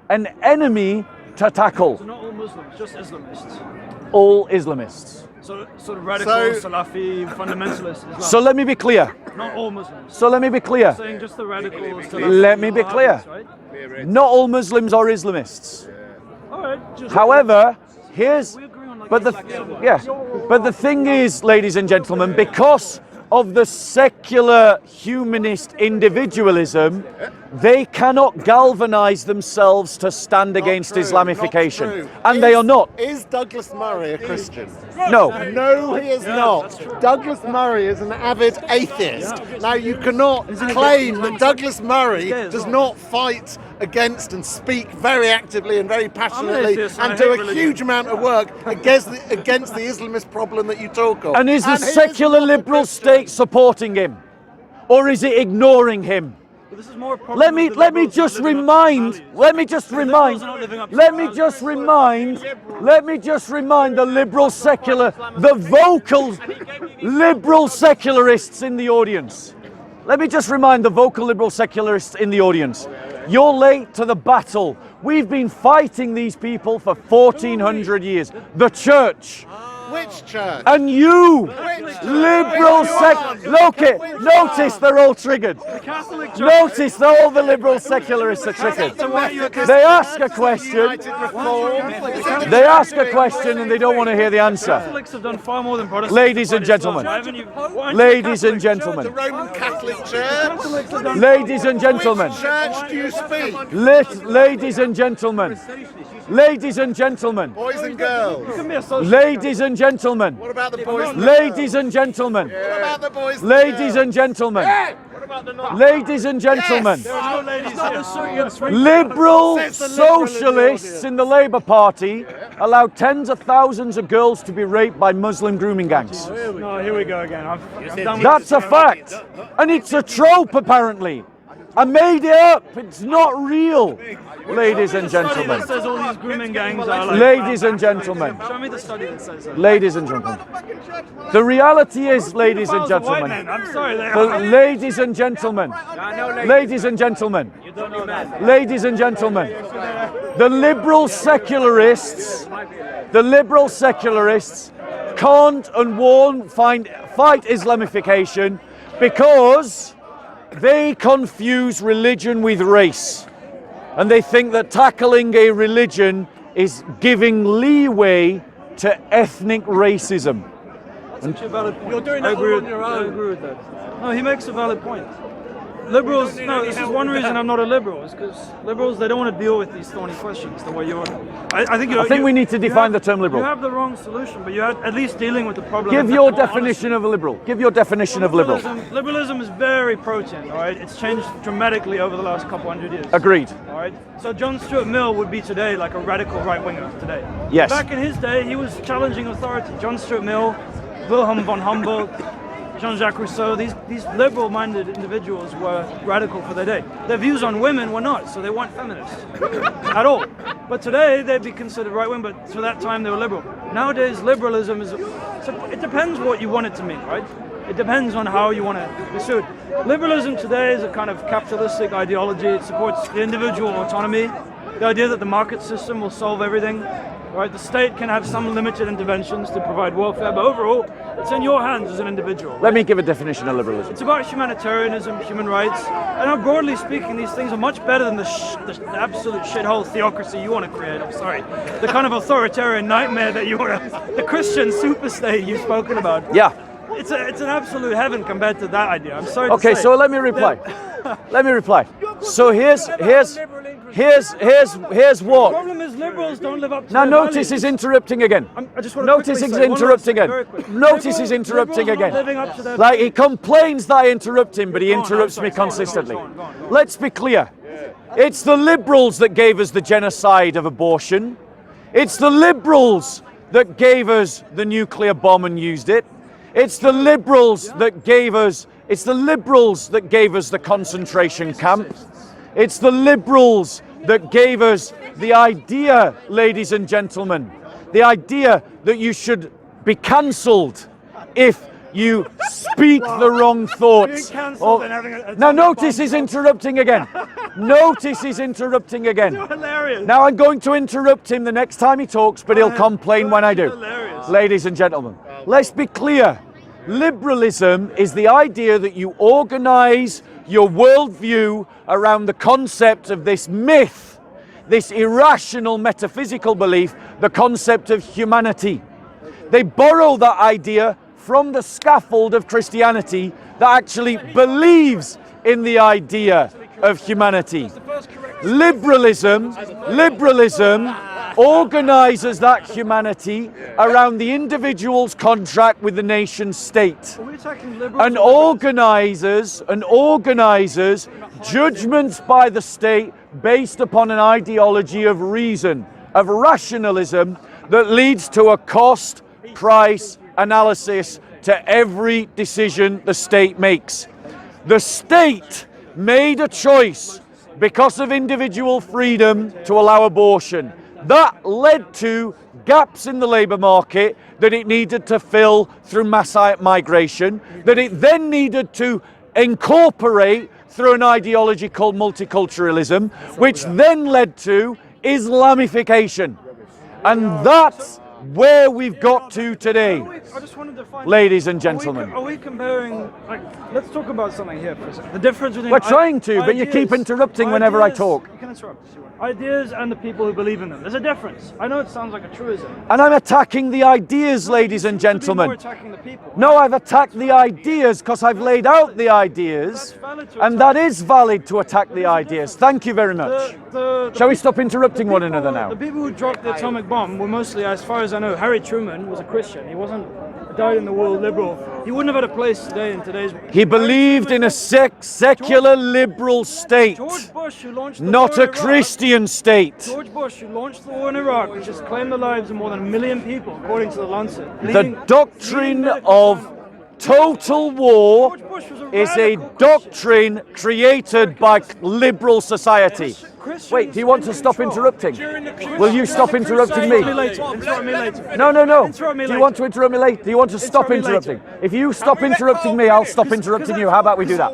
an enemy to tackle. So not all Muslims, just Islamists. All Islamists. So sort of radical, Salafi, fundamentalist Islam. So let me be clear. Not all Muslims. So let me be clear. Saying just the radical Salafi. Let me be clear. Wahhabis, right? Not all Muslims are Islamists. All right. Just However, here's we agree on like but the exactly. yeah, but the thing is, ladies and gentlemen, because of the secular humanist individualism, they cannot galvanize themselves to stand against Not true, Islamification. not true. And they are not. Is Douglas Murray a Christian? No. No, he is not. Douglas Murray is an avid atheist. Now, you cannot claim that Douglas Murray does not fight against and speak very actively and very passionately atheist and and I do hate a religion. huge amount of work against the Islamist problem that you talk of. And is the he is secular not a liberal Christian. state supporting him? Or is it ignoring him? But this is more a problem Let me with the let me liberals not just living up to remind values. let me just remind liberals are not living up to let me values. just remind the liberal secular, the vocal liberal secularists in the audience. Let me just remind the vocal liberal secularists in the audience. You're late to the battle. We've been fighting these people for 1400 years. The church. Which church? And you, liberal notice they're all triggered. Catholic Church. Notice that all the liberal secularists are triggered. They ask a question, they ask a question and they don't want to hear the answer. Catholics have done far more than Protestants. Ladies to and fight Islam. gentlemen. Why haven't you- why aren't you Ladies and Catholic? gentlemen. The Roman Catholic Church? Catholics have done Ladies and gentlemen. Which church do you speak? Ladies and gentlemen. Ladies and gentlemen. Boys and girls? You can be a socialist. Ladies and gentlemen. What about the boys and Ladies and gentlemen. What about the boys and Ladies girls? and gentlemen. Ladies and gentlemen. There are no ladies here. Liberal socialists in the Labour Party allow tens of thousands of girls to be raped by Muslim grooming gangs. No, here we go again. I'm done with That's this. a fact. And it's a trope, apparently. I made it up. It's not real. Ladies and Study gentlemen. that says all these grooming gangs are like. Ladies and gentlemen. Show me the study that says that. Ladies and gentlemen. The reality is, ladies and Pedophiles are white gentlemen. men. I'm sorry. They The- are. Ladies and gentlemen. Ladies and gentlemen. Ladies and gentlemen. The liberal secularists can't and won't fight Islamification because they confuse religion with race. And they think that tackling a religion is giving leeway to ethnic racism. That's actually a valid point. You're doing that I agree with that. No, he makes a valid point. Liberals, no, this is one reason I'm not a liberal, is because liberals, they don't want to deal with these thorny questions the way you're. I think we need to define the term liberal. You have the wrong solution, but you're at least dealing with the problem. Give your definition of a liberal. Give your definition of liberal. Liberalism is very protein, all right? It's changed dramatically over the last couple hundred years. Agreed. All right? So John Stuart Mill would be today like a radical right-winger today. Yes. Back in his day, he was challenging authority. John Stuart Mill, Wilhelm von Humboldt, Jean-Jacques Rousseau, these liberal-minded individuals were radical for their day. Their views on women were not, so they weren't feminists at all. But today, they'd be considered right-wing, but for that time, they were liberal. Nowadays, liberalism is, it depends what you want it to mean, right? It depends on how you want to pursue it. Liberalism today is a kind of capitalistic ideology. It supports the individual autonomy, the idea that the market system will solve everything. Right, the state can have some limited interventions to provide welfare, but overall, it's in your hands as an individual. Let me give a definition of liberalism. It's about humanitarianism, human rights, and broadly speaking, these things are much better than the absolute shithole theocracy you want to create. I'm sorry, the kind of authoritarian nightmare that you want to, the Christian super state you've spoken about. Yeah. It's an absolute heaven compared to that idea. I'm sorry. Okay, to say. so let me reply. Let me reply. So here's what. The problem is liberals don't live up to Now their notice values. he's interrupting again. I just want to Notice he's quickly say one interrupting last thing, again. very quick. Notice he's interrupting Liberals are not again. living up to their Like he complains that I interrupt him, but he Go on, interrupts sorry, me go on, consistently. go on. Let's be clear. It's the liberals that gave us the genocide of abortion. It's the liberals that gave us the nuclear bomb and used it. It's the liberals that gave us. It's the liberals that gave us the concentration camp. It's the liberals that gave us the idea, ladies and gentlemen, the idea that you should be cancelled if you speak the wrong thoughts. Now notice he's interrupting again. Notice he's interrupting again. You're hilarious. Now I'm going to interrupt him the next time he talks, but he'll complain when I do. Hilarious. Ladies and gentlemen, let's be clear. Liberalism is the idea that you organize your worldview around the concept of this myth, this irrational metaphysical belief, the concept of humanity. They borrow that idea from the scaffold of Christianity that actually believes in the idea of humanity. Liberalism organizes that humanity around the individual's contract with the nation state and organizes judgments by the state based upon an ideology of reason, of rationalism that leads to a cost price analysis to every decision the state makes. The state made a choice because of individual freedom to allow abortion. That led to gaps in the labour market that it needed to fill through mass migration, that it then needed to incorporate through an ideology called multiculturalism, which then led to Islamification. And that's where we've got to today, ladies and gentlemen. Are we comparing, like, let's talk about something here for a second. The difference between We're trying to, but you keep interrupting whenever I talk. You can interrupt if you want. Ideas and the people who believe in them. There's a difference. I know it sounds like a truism. And I'm attacking the ideas, ladies and gentlemen. You're attacking the people. No, I've attacked the ideas because I've laid out the ideas. And that is valid to attack the ideas. Thank you very much. Shall we stop interrupting one another now? The people who dropped the atomic bomb were mostly, as far as I know, Harry Truman was a Christian. He wasn't a dyed-in-the-wool liberal. He wouldn't have had a place today in today's... He believed in a secular liberal state, George Bush, who launched the not war a in Iraq, Christian state. George Bush, who launched the war in Iraq, which has claimed the lives of more than 1 million people, according to the Lancet. The doctrine of total war is a doctrine created by liberal society. Wait, do you want to stop interrupting? Will you stop interrupting me? Interrupt me later. No. Interrupt me Do you later. want to interrupt me later? Do you want to stop Interrupt me interrupting? If you stop interrupting me, I'll stop interrupting you. How about we do that?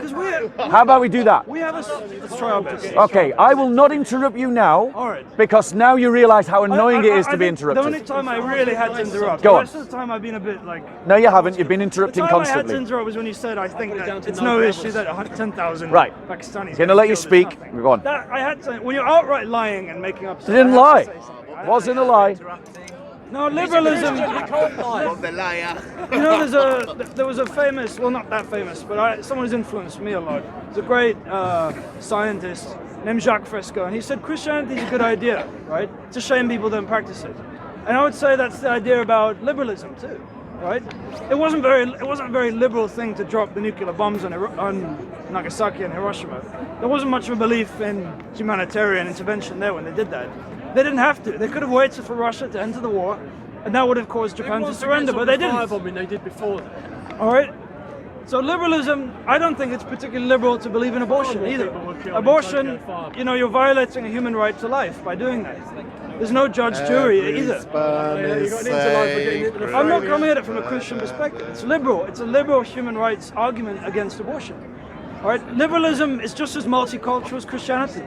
How about we do that? We have let's try our best. Okay, I will not interrupt you now, All right. because now you realise how annoying it is to be I think The only interrupted. time I really had to interrupt. Go The on. rest of the time I've been a bit like... No, you haven't. You've been The interrupting time I had to constantly. interrupt was when you said, I think that it's no issue that 10,000 Right. Pakistanis... Going to let you killed is speak. nothing. Go on. That, I had to... When you're outright lying and making up... I didn't lie. Wasn't a lie. No, liberalism. The liar. You know, there was a famous, well, not that famous, but someone who's influenced me a lot. He's a great scientist named Jacques Fresco, and he said Christianity is a good idea, right? It's a shame people don't practice it. And I would say that's the idea about liberalism too, right? It wasn't a very liberal thing to drop the nuclear bombs on Nagasaki and Hiroshima. There wasn't much of a belief in humanitarian intervention there when they did that. They didn't have to. They could have waited for Russia to enter the war, and that would have caused Japan to surrender, but they didn't. I mean, they did before that. All right. So liberalism, I don't think it's particularly liberal to believe in abortion either. Abortion, you know, you're violating a human right to life by doing that. There's no judge, jury either. I'm not coming at it from a Christian perspective. It's liberal. It's a liberal human rights argument against abortion. All right. Liberalism is just as multicultural as Christianity.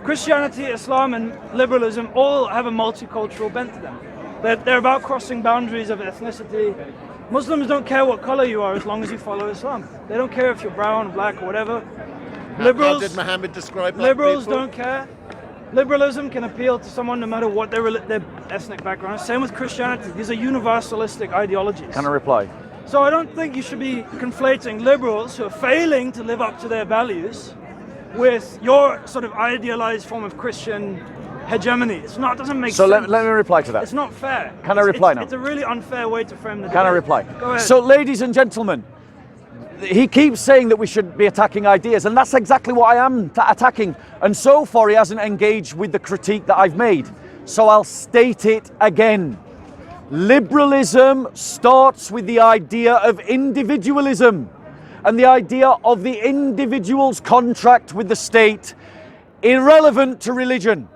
Christianity, Islam, and liberalism all have a multicultural bent to them. They're about crossing boundaries of ethnicity. Muslims don't care what color you are as long as you follow Islam. They don't care if you're brown, black, or whatever. Liberals, how did Muhammad describe black liberals people? Don't care. Liberalism can appeal to someone no matter what their ethnic background is. Same with Christianity. These are universalistic ideologies. Can I reply? So I don't think you should be conflating liberals who are failing to live up to their values with your sort of idealized form of Christian hegemony. It doesn't make sense. So let me reply to that. It's not fair. Can I reply now? It's a really unfair way to frame the debate. Can I reply? Go ahead. So, ladies and gentlemen, he keeps saying that we should be attacking ideas, and that's exactly what I am attacking. And so far, he hasn't engaged with the critique that I've made. So I'll state it again. Liberalism starts with the idea of individualism and the idea of the individual's contract with the state, irrelevant to religion.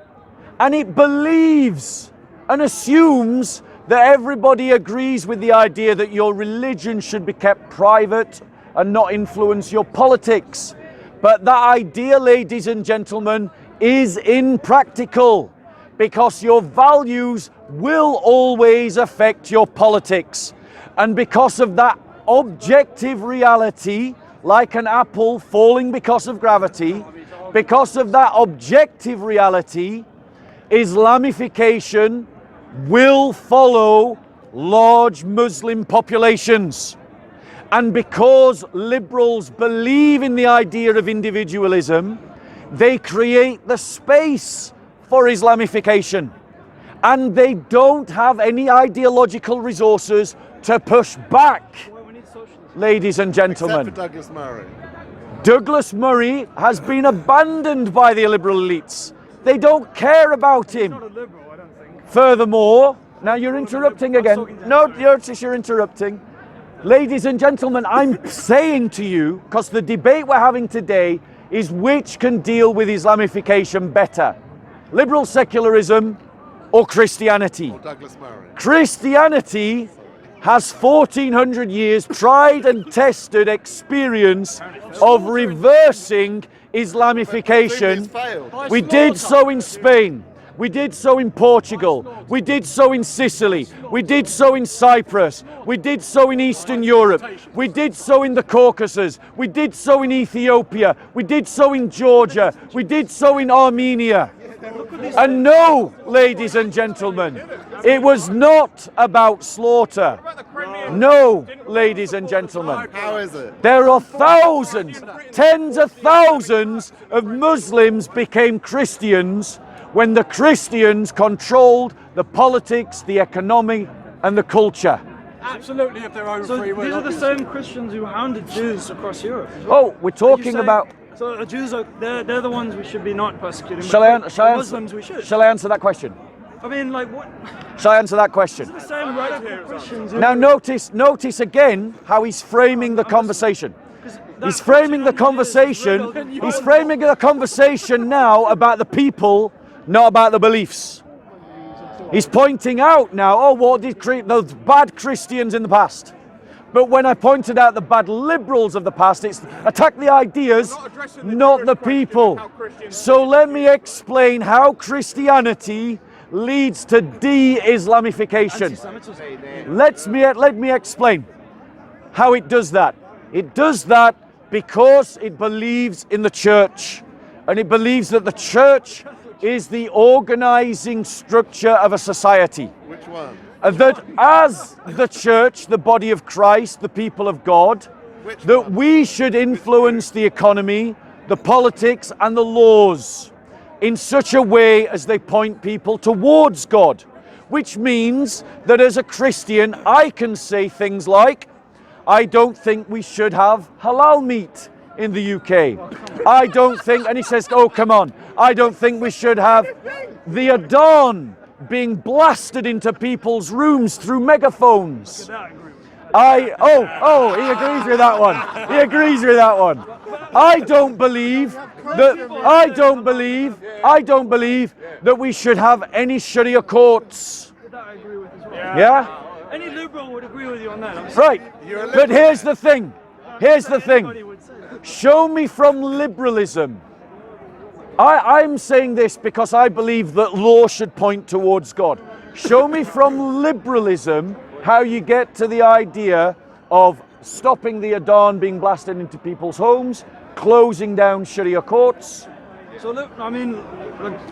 And it believes and assumes that everybody agrees with the idea that your religion should be kept private and not influence your politics. But that idea, ladies and gentlemen, is impractical because your values will always affect your politics. And because of that objective reality, like an apple falling because of gravity, because of that objective reality, Islamification will follow large Muslim populations. And because liberals believe in the idea of individualism, they create the space for Islamification. And they don't have any ideological resources to push back, ladies and gentlemen. Except for Douglas Murray. Douglas Murray has been abandoned by the liberal elites. They don't care about him. He's not a liberal, I don't think. Furthermore, now you're interrupting again. No, you're interrupting. Ladies and gentlemen, I'm saying to you, because the debate we're having today is which can deal with Islamification better, liberal secularism or Christianity. Or Douglas Murray. Christianity has 1400 years tried and tested experience of reversing Islamification. We did so in Spain. We did so in Portugal. We did so in Sicily. We did so in Cyprus. We did so in Eastern Europe. We did so in the Caucasus. We did so in Ethiopia. We did so in Georgia. We did so in Armenia. And no, ladies and gentlemen, it was not about slaughter. No, ladies and gentlemen. How is it? There are thousands, tens of thousands of Muslims became Christians when the Christians controlled the politics, the economy, and the culture. Absolutely, of their own So free will. these are the same Christians who hounded Jews across Europe. Oh, we're talking about... So the Jews they're the ones we should be not persecuting. Shall I Muslims we should. Shall I answer that question? I mean, like what? Shall I answer that question? The same radical Christians. Now notice again how he's framing the conversation. He's framing the conversation. He's framing the conversation now about the people, not about the beliefs. He's pointing out now, oh, what did those bad Christians in the past? But when I pointed out the bad liberals of the past, it's attack the ideas, not the people. So let me explain how Christianity leads to de-Islamification. Let me explain how it does that. It does that because it believes in the church, and it believes that the church is the organizing structure of a society. Which one? that as the church, the body of Christ, the people of God, that we should influence the economy, the politics and the laws in such a way as they point people towards God, which means that as a Christian I can say things like, I don't think we should have halal meat in the UK. I don't think, and he says, oh come on, I don't think we should have the Adhan being blasted into people's rooms through megaphones. He agrees with that one. He agrees with that one. I don't believe that we should have any Sharia courts. That I agree with as well. Yeah? Any liberal would agree with you on that. Right. But here's the thing. Show me from liberalism. I'm saying this because I believe that law should point towards God. Show me from liberalism how you get to the idea of stopping the Adhan being blasted into people's homes, closing down Sharia courts. So look, I mean,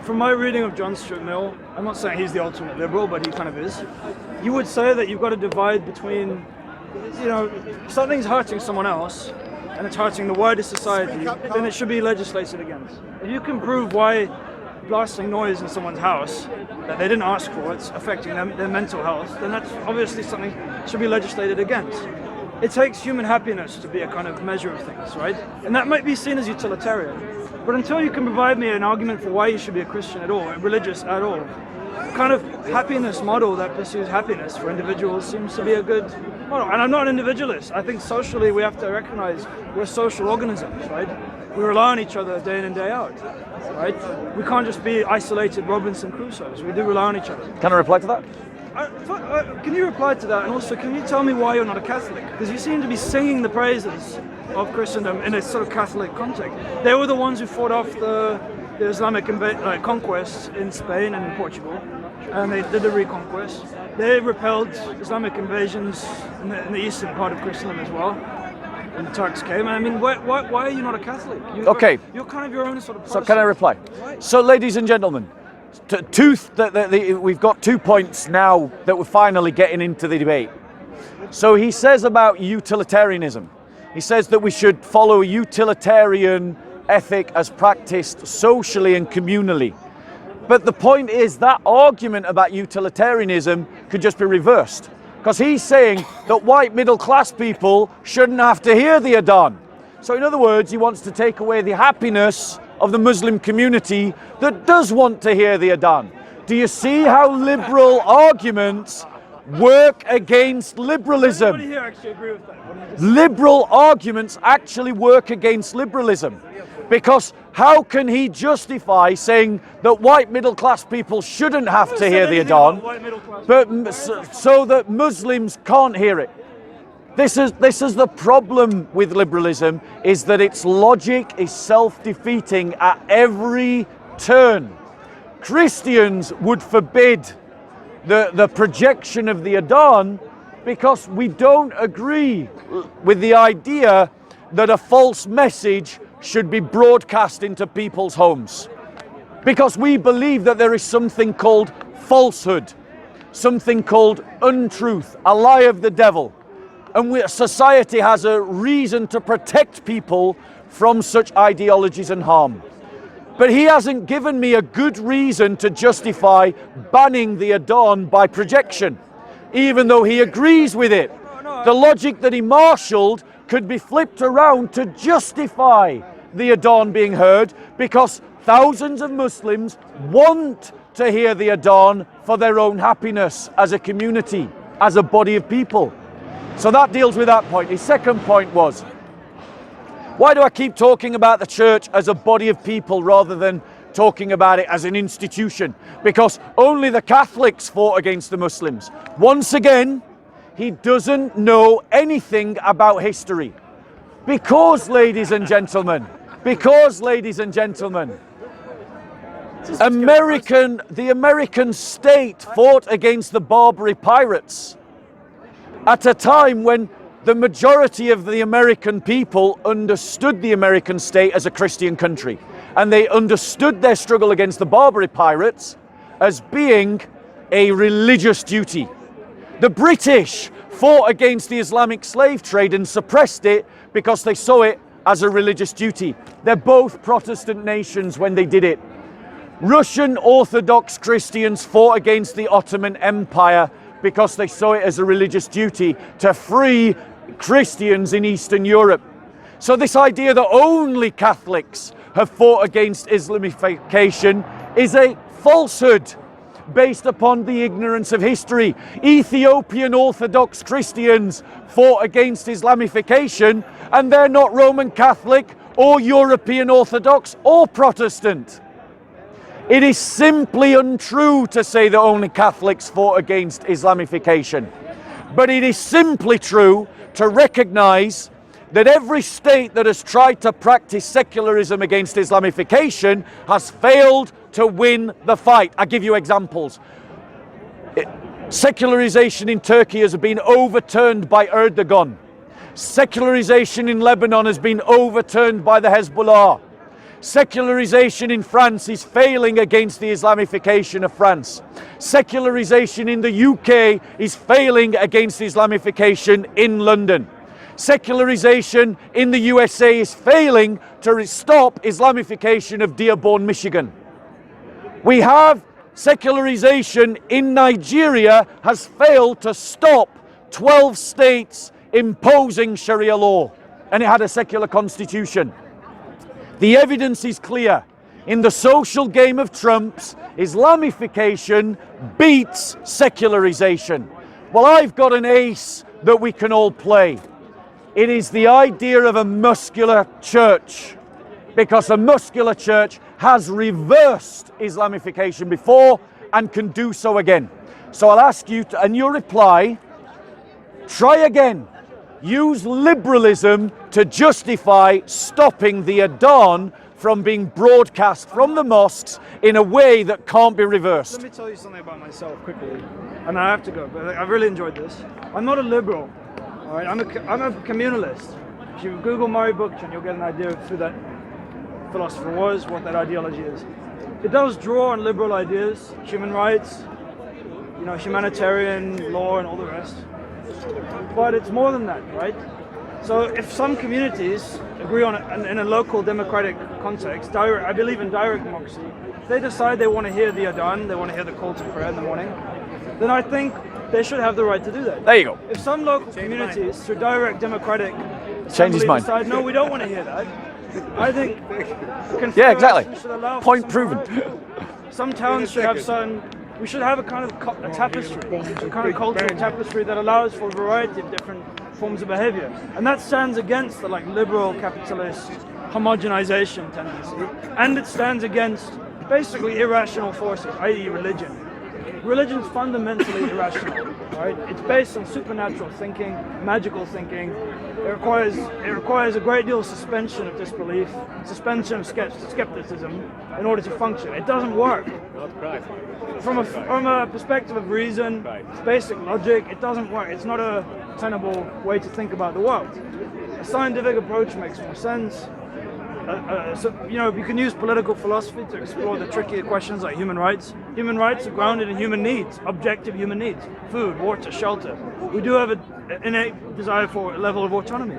from my reading of John Stuart Mill, I'm not saying he's the ultimate liberal, but he kind of is. You would say that you've got to divide between, something's hurting someone else, and it's hurting the wider society, then it should be legislated against. If you can prove why blasting noise in someone's house that they didn't ask for, it's affecting their mental health, then that's obviously something that should be legislated against. It takes human happiness to be a kind of measure of things, right? And that might be seen as utilitarian. But until you can provide me an argument for why you should be a Christian at all, religious at all, the kind of happiness model that pursues happiness for individuals seems to be a good model. And I'm not an individualist. I think socially we have to recognize we're social organisms, right? We rely on each other day in and day out, right? We can't just be isolated Robinson Crusoes. We do rely on each other. Can I reply to that? Can you reply to that? And also, can you tell me why you're not a Catholic? Because you seem to be singing the praises of Christendom in a sort of Catholic context. They were the ones who fought off the Islamic conquests in Spain and in Portugal, and they did the reconquest. They repelled Islamic invasions in the eastern part of Christendom as well. And the Turks came. I mean, why are you not a Catholic? You're kind of your own sort of person. So can I reply? Right? So, ladies and gentlemen, we've got 2 points now that we're finally getting into the debate. So he says about utilitarianism. He says that we should follow a utilitarian ethic as practiced socially and communally. But the point is that argument about utilitarianism could just be reversed. Because he's saying that white middle class people shouldn't have to hear the Adhan. So in other words, he wants to take away the happiness of the Muslim community that does want to hear the Adhan. Do you see how liberal arguments work against liberalism? Anybody here actually agree with that? Liberal arguments actually work against liberalism. Because how can he justify saying that white middle class people shouldn't have to hear the Adhan, but so that Muslims can't hear it? This is the problem with liberalism, is that its logic is self-defeating at every turn. Christians would forbid the projection of the Adhan because we don't agree with the idea that a false message should be broadcast into people's homes. Because we believe that there is something called falsehood, something called untruth, a lie of the devil. And society has a reason to protect people from such ideologies and harm. But he hasn't given me a good reason to justify banning the Adhan by projection, even though he agrees with it. The logic that he marshalled could be flipped around to justify the Adhan being heard, because thousands of Muslims want to hear the Adhan for their own happiness as a community, as a body of people. So that deals with that point. His second point was, why do I keep talking about the church as a body of people rather than talking about it as an institution? Because only the Catholics fought against the Muslims. Once again, he doesn't know anything about history. Because, ladies and gentlemen, the American state fought against the Barbary pirates at a time when the majority of the American people understood the American state as a Christian country, and they understood their struggle against the Barbary pirates as being a religious duty. The British fought against the Islamic slave trade and suppressed it because they saw it as a religious duty. They're both Protestant nations when they did it. Russian Orthodox Christians fought against the Ottoman Empire because they saw it as a religious duty to free Christians in Eastern Europe. So this idea that only Catholics have fought against Islamification is a falsehood based upon the ignorance of history. Ethiopian Orthodox Christians fought against Islamification, and they're not Roman Catholic or European Orthodox or Protestant. It is simply untrue to say that only Catholics fought against Islamification. But it is simply true to recognize that every state that has tried to practice secularism against Islamification has failed to win the fight. I'll give you examples. Secularization in Turkey has been overturned by Erdogan. Secularization in Lebanon has been overturned by the Hezbollah. Secularization in France is failing against the Islamification of France. Secularization in the UK is failing against Islamification in London. Secularization in the USA is failing to stop Islamification of Dearborn, Michigan. We have secularization in Nigeria has failed to stop 12 states imposing Sharia law, and it had a secular constitution. The evidence is clear. In the social game of trumps, Islamification beats secularization. Well, I've got an ace that we can all play. It is the idea of a muscular church, because a muscular church has reversed Islamification before and can do so again. So I'll ask you, and your reply, try again. Use liberalism to justify stopping the Adhan from being broadcast from the mosques in a way that can't be reversed. Let me tell you something about myself quickly, and I have to go, but I really enjoyed this. I'm not a liberal, all right? I'm a communalist. If you Google Murray Bookchin, you'll get an idea of who that philosopher was, what that ideology is. It does draw on liberal ideas, human rights, humanitarian law and all the rest. But it's more than that, right? So if some communities agree on it in a local democratic context, I believe in direct democracy, if they decide they want to hear the Adhan, they want to hear the call to prayer in the morning, then I think they should have the right to do that. There you go. If some local communities, through direct democratic Change his mind. decide, no, we don't want to hear that, I think Yeah, exactly. should allow Point proven. Some towns should have we should have a kind of a tapestry, a kind of cultural tapestry that allows for a variety of different forms of behavior. And that stands against the liberal capitalist homogenization tendency. And it stands against basically irrational forces, i.e. religion. Religion is fundamentally irrational, right? It's based on supernatural thinking, magical thinking. It requires a great deal of suspension of disbelief, suspension of skepticism in order to function. It doesn't work. From a perspective of reason, basic logic, it doesn't work. It's not a tenable way to think about the world. A scientific approach makes more sense. You can use political philosophy to explore the trickier questions like human rights. Human rights are grounded in human needs, objective human needs: food, water, shelter. We do have an innate desire for a level of autonomy.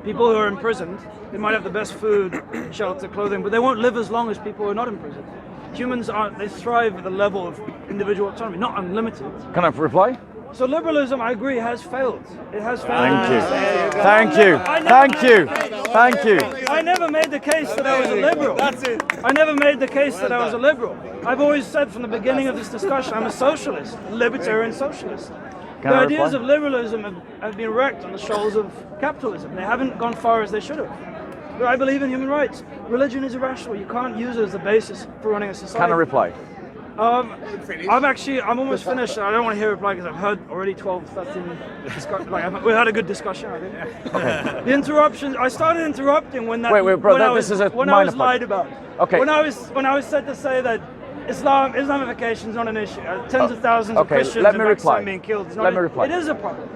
People who are imprisoned, they might have the best food, shelter, clothing, but they won't live as long as people who are not imprisoned. Humans they thrive at the level of individual autonomy, not unlimited. Can I reply? So liberalism, I agree, has failed. It has failed. Thank you. Thank you. I never made the case that I was a liberal. That's it. I never made the case that I was a liberal. I've always said from the beginning of this discussion, I'm a socialist, libertarian socialist. The ideas of liberalism have been wrecked on the shoulders of capitalism. They haven't gone far as they should have. But I believe in human rights. Religion is irrational. You can't use it as the basis for running a society. Can I reply? I'm almost finished. I don't want to hear a reply because I've heard already 12, 13 we had a good discussion, I think. The interruptions, I started interrupting when that when I was lied about. Okay. When I was said to say that Islamification is not an issue. Tens of thousands of Christians in Pakistan being killed. It is a problem.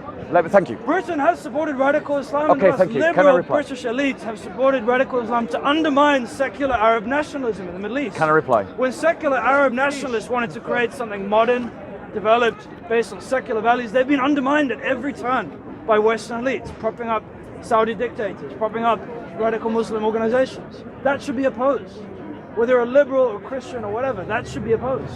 Thank you. Britain has supported radical Islam. Okay, thank you. Can I Liberal reply? British elites have supported radical Islam to undermine secular Arab nationalism in the Middle East. Can I reply? When secular Arab nationalists wanted to create something modern, developed based on secular values, they've been undermined at every turn by Western elites, propping up Saudi dictators, propping up radical Muslim organizations. That should be opposed. Whether you're a liberal or Christian or whatever, that should be opposed.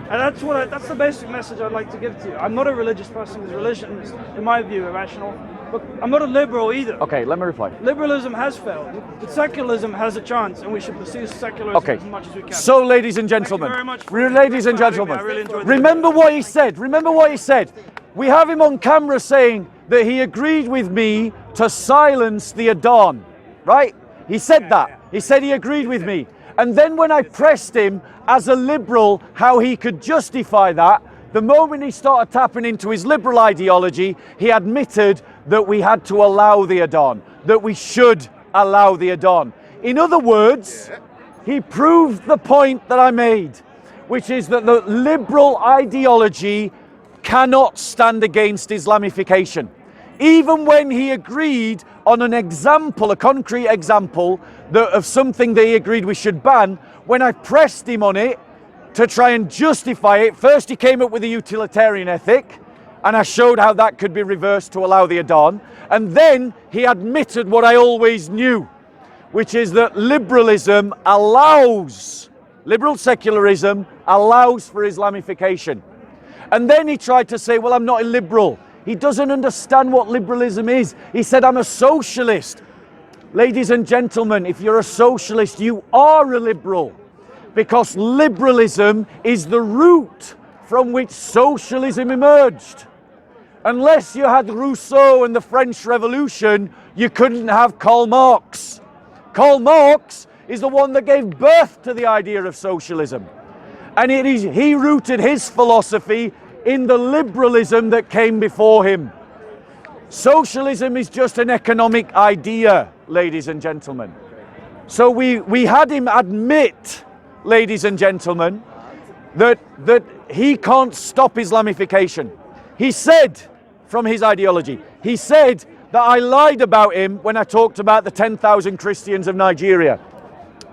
And that's the basic message I'd like to give to you. I'm not a religious person because religion is, in my view, irrational. But I'm not a liberal either. Okay, let me reply. Liberalism has failed, but secularism has a chance, and we should pursue secularism as much as we can. So, ladies and gentlemen, ladies and gentlemen, remember what he said. Remember what he said. We have him on camera saying that he agreed with me to silence the Adhan, right? He said that. He said he agreed with me. And then when I pressed him as a liberal how he could justify that, the moment he started tapping into his liberal ideology, he admitted that we had to allow the Adhan, that we should allow the Adhan. In other words, he proved the point that I made, which is that the liberal ideology cannot stand against Islamification. Even when he agreed on an example, a concrete example of something that he agreed we should ban, when I pressed him on it to try and justify it, first he came up with a utilitarian ethic, and I showed how that could be reversed to allow the Adhan, and then he admitted what I always knew, which is that liberalism allows, liberal secularism allows for Islamification. And then he tried to say, well, I'm not a liberal. He doesn't understand what liberalism is. He said, I'm a socialist. Ladies and gentlemen, if you're a socialist, you are a liberal, because liberalism is the root from which socialism emerged. Unless you had Rousseau and the French Revolution, you couldn't have Karl Marx. Karl Marx is the one that gave birth to the idea of socialism. And he rooted his philosophy in the liberalism that came before him. Socialism is just an economic idea, ladies and gentlemen. So we had him admit, ladies and gentlemen, that he can't stop Islamification. He said, from his ideology, he said that I lied about him when I talked about the 10,000 Christians of Nigeria.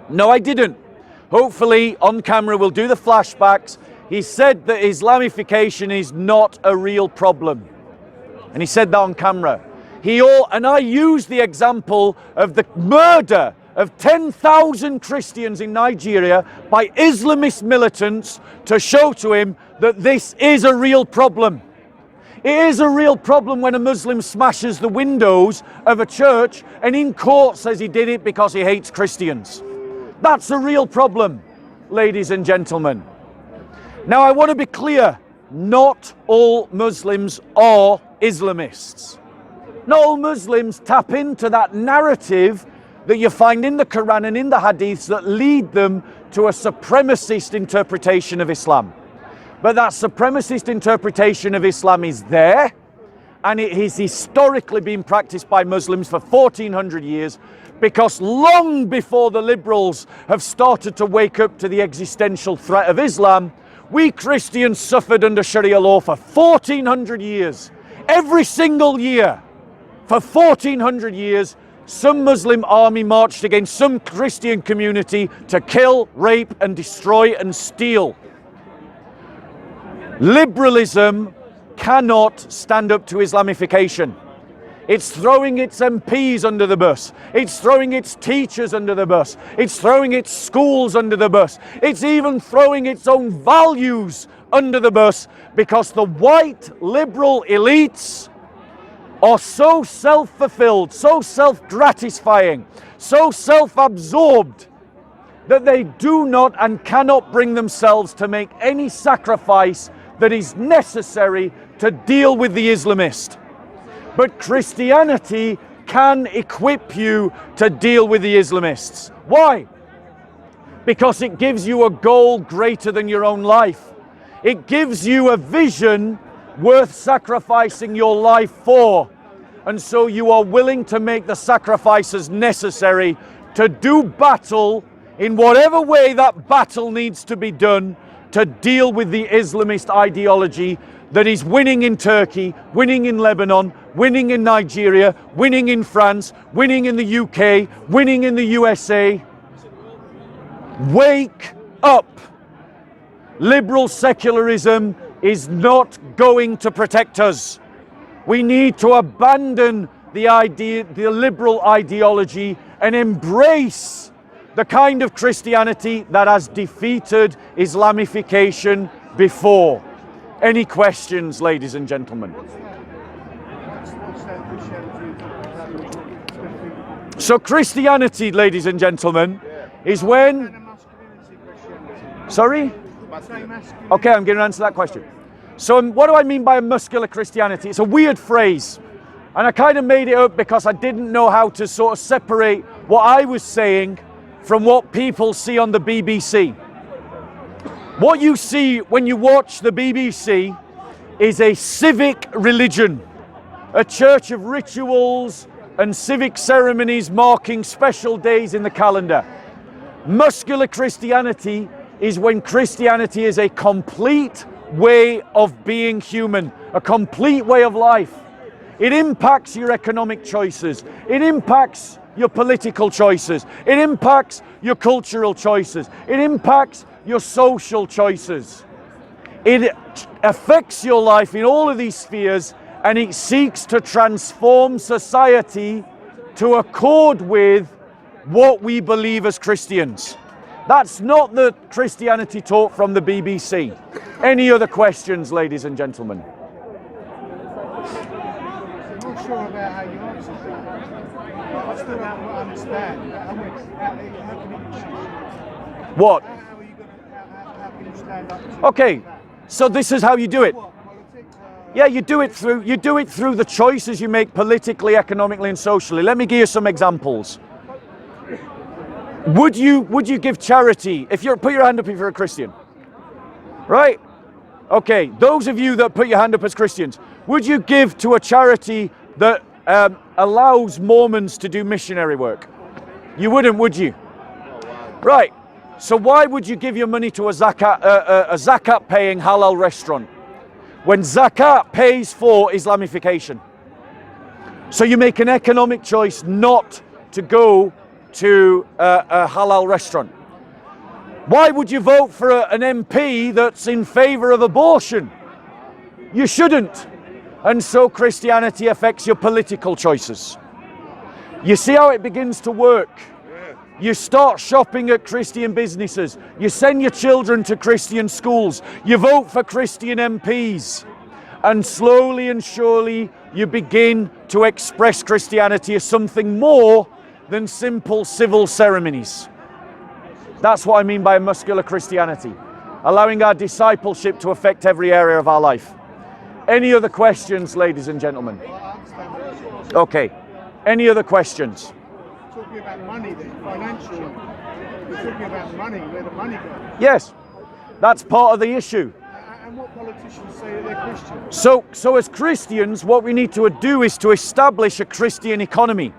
No, I didn't. Hopefully, on camera, we'll do the flashbacks. He said that Islamification is not a real problem. And he said that on camera. And I used the example of the murder of 10,000 Christians in Nigeria by Islamist militants to show to him that this is a real problem. It is a real problem when a Muslim smashes the windows of a church and in court says he did it because he hates Christians. That's a real problem, ladies and gentlemen. Now, I want to be clear, not all Muslims are Islamists. Not all Muslims tap into that narrative that you find in the Quran and in the Hadiths that lead them to a supremacist interpretation of Islam. But that supremacist interpretation of Islam is there, and it has historically been practiced by Muslims for 1400 years, because long before the liberals have started to wake up to the existential threat of Islam, we Christians suffered under Sharia law for 1400 years. Every single year, for 1400 years, some Muslim army marched against some Christian community to kill, rape, and destroy and steal. Liberalism cannot stand up to Islamification. It's throwing its MPs under the bus. It's throwing its teachers under the bus. It's throwing its schools under the bus. It's even throwing its own values under the bus, because the white liberal elites are so self-fulfilled, so self-gratifying, so self-absorbed that they do not and cannot bring themselves to make any sacrifice that is necessary to deal with the Islamist. But Christianity can equip you to deal with the Islamists. Why? Because it gives you a goal greater than your own life. It gives you a vision worth sacrificing your life for. And so you are willing to make the sacrifices necessary to do battle in whatever way that battle needs to be done to deal with the Islamist ideology that is winning in Turkey, winning in Lebanon, winning in Nigeria, winning in France, winning in the UK, winning in the USA. Wake up. Liberal secularism is not going to protect us. We need to abandon the liberal ideology and embrace the kind of Christianity that has defeated Islamification before. Any questions, ladies and gentlemen? So Christianity, ladies and gentlemen, is when... Sorry? Okay, I'm going to answer that question. So what do I mean by a muscular Christianity? It's a weird phrase. And I kind of made it up because I didn't know how to sort of separate what I was saying from what people see on the BBC. What you see when you watch the BBC is a civic religion, a church of rituals and civic ceremonies marking special days in the calendar. Muscular Christianity is when Christianity is a complete way of being human, a complete way of life. It impacts your economic choices. It impacts your political choices. It impacts your cultural choices. It impacts your social choices. It affects your life in all of these spheres, and it seeks to transform society to accord with what we believe as Christians. That's not the Christianity taught from the BBC. Any other questions, ladies and gentlemen? I'm not sure about how you answer that. I still don't understand. How can you What? how can you stand up to Okay, so this is how you do it. politics? Yeah, you do it through the choices you make politically, economically, and socially. Let me give you some examples. Would you give charity if you're put your hand up if you're a Christian? Right? Okay, those of you that put your hand up as Christians, would you give to a charity that allows Mormons to do missionary work? You wouldn't, would you? Right. So why would you give your money to a zakat paying halal restaurant when zakat pays for Islamification? So you make an economic choice not to go to a halal restaurant. Why would you vote for an MP that's in favor of abortion? You shouldn't. And so Christianity affects your political choices. You see how it begins to work? You start shopping at Christian businesses. You send your children to Christian schools. You vote for Christian MPs. And slowly and surely you begin to express Christianity as something more than simple civil ceremonies. That's what I mean by a muscular Christianity, allowing our discipleship to affect every area of our life. Any other questions, ladies and gentlemen? Okay. Any other questions? Talking about money then, financial. You're talking about money, where the money goes. Yes, that's part of the issue. And what politicians say that they're Christian. So as Christians, what we need to do is to establish a Christian economy.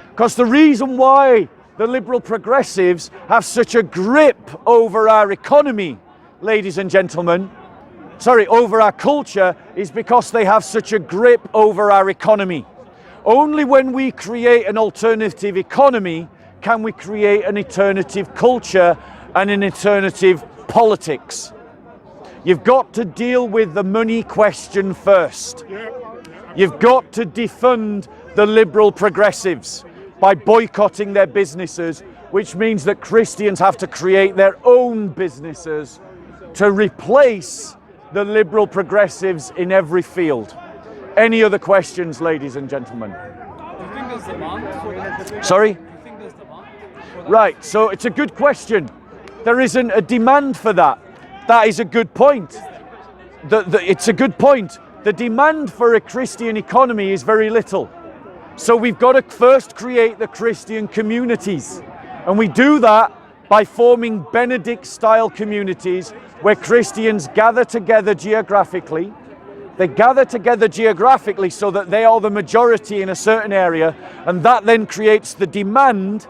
Because the reason why the liberal progressives have such a grip over our economy, ladies and gentlemen, over our culture, is because they have such a grip over our economy. Only when we create an alternative economy can we create an alternative culture and an alternative politics. You've got to deal with the money question first. You've got to defund the liberal progressives by boycotting their businesses, which means that Christians have to create their own businesses to replace the liberal progressives in every field. Any other questions, ladies and gentlemen? Do you think there's demand for that? Sorry? Do you think there's demand for that? Right, so it's a good question. There isn't a demand for that. That is a good point. It's a good point. The demand for a Christian economy is very little. So we've got to first create the Christian communities. And we do that by forming Benedict-style communities where Christians gather together geographically. They gather together geographically so that they are the majority in a certain area, and that then creates the demand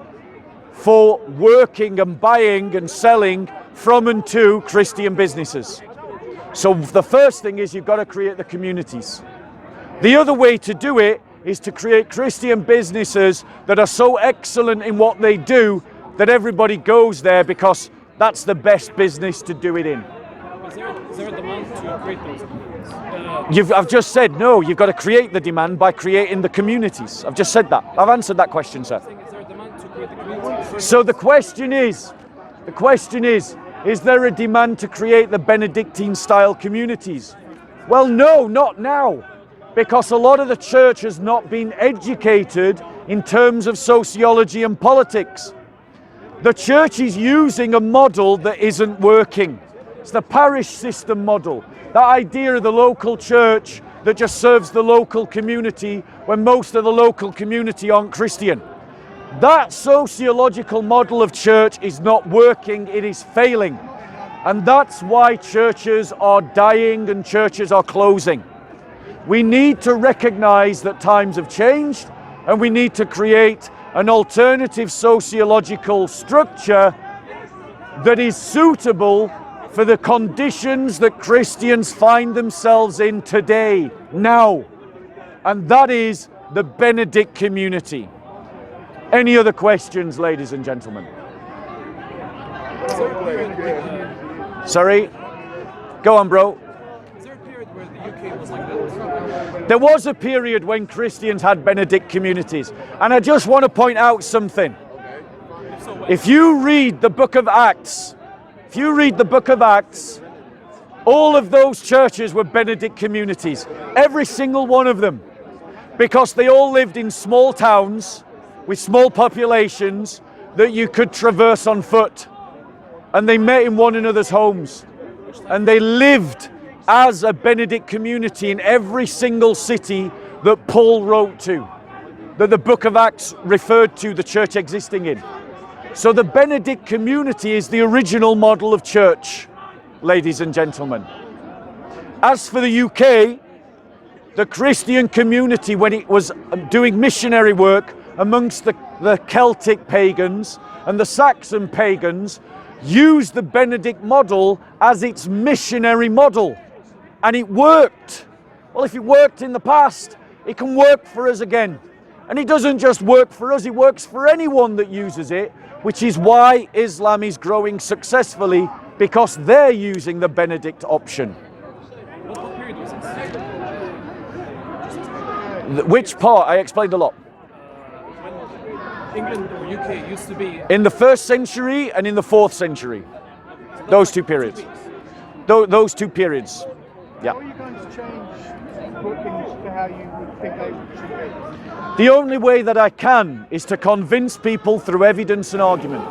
for working and buying and selling from and to Christian businesses. So the first thing is you've got to create the communities. The other way to do it is to create Christian businesses that are so excellent in what they do that everybody goes there because that's the best business to do it in. Is there a demand to create those communities? I've just said no. You've got to create the demand by creating the communities. I've just said that. I've answered that question, sir. Is there a demand to create the communities? So the question is there a demand to create the Benedictine-style communities? Well, no, not now, because a lot of the church has not been educated in terms of sociology and politics. The church is using a model that isn't working. It's the parish system model, that idea of the local church that just serves the local community when most of the local community aren't Christian. That sociological model of church is not working, it is failing. And that's why churches are dying and churches are closing. We need to recognize that times have changed, and we need to create an alternative sociological structure that is suitable for the conditions that Christians find themselves in today, now. And that is the Benedict community. Any other questions, ladies and gentlemen? Sorry? Go on, bro. Is there a period where the UK was like that? There was a period when Christians had Benedict communities. And I just want to point out something. If you read the book of Acts, all of those churches were Benedict communities. Every single one of them. Because they all lived in small towns with small populations that you could traverse on foot. And they met in one another's homes. And they lived as a Benedict community in every single city that Paul wrote to, that the book of Acts referred to the church existing in. So the Benedict community is the original model of church, ladies and gentlemen. As for the UK, the Christian community, when it was doing missionary work amongst the Celtic pagans and the Saxon pagans, used the Benedict model as its missionary model. And it worked. Well, if it worked in the past, it can work for us again. And it doesn't just work for us, it works for anyone that uses it, which is why Islam is growing successfully, because they're using the Benedict option. What period was this? Which part? I explained a lot. When England or UK used to be... In the 1st century and in the 4th century. Those two periods. Those two periods. Yeah. How are you going to change things to how you would think they should be? The only way that I can is to convince people through evidence and argument.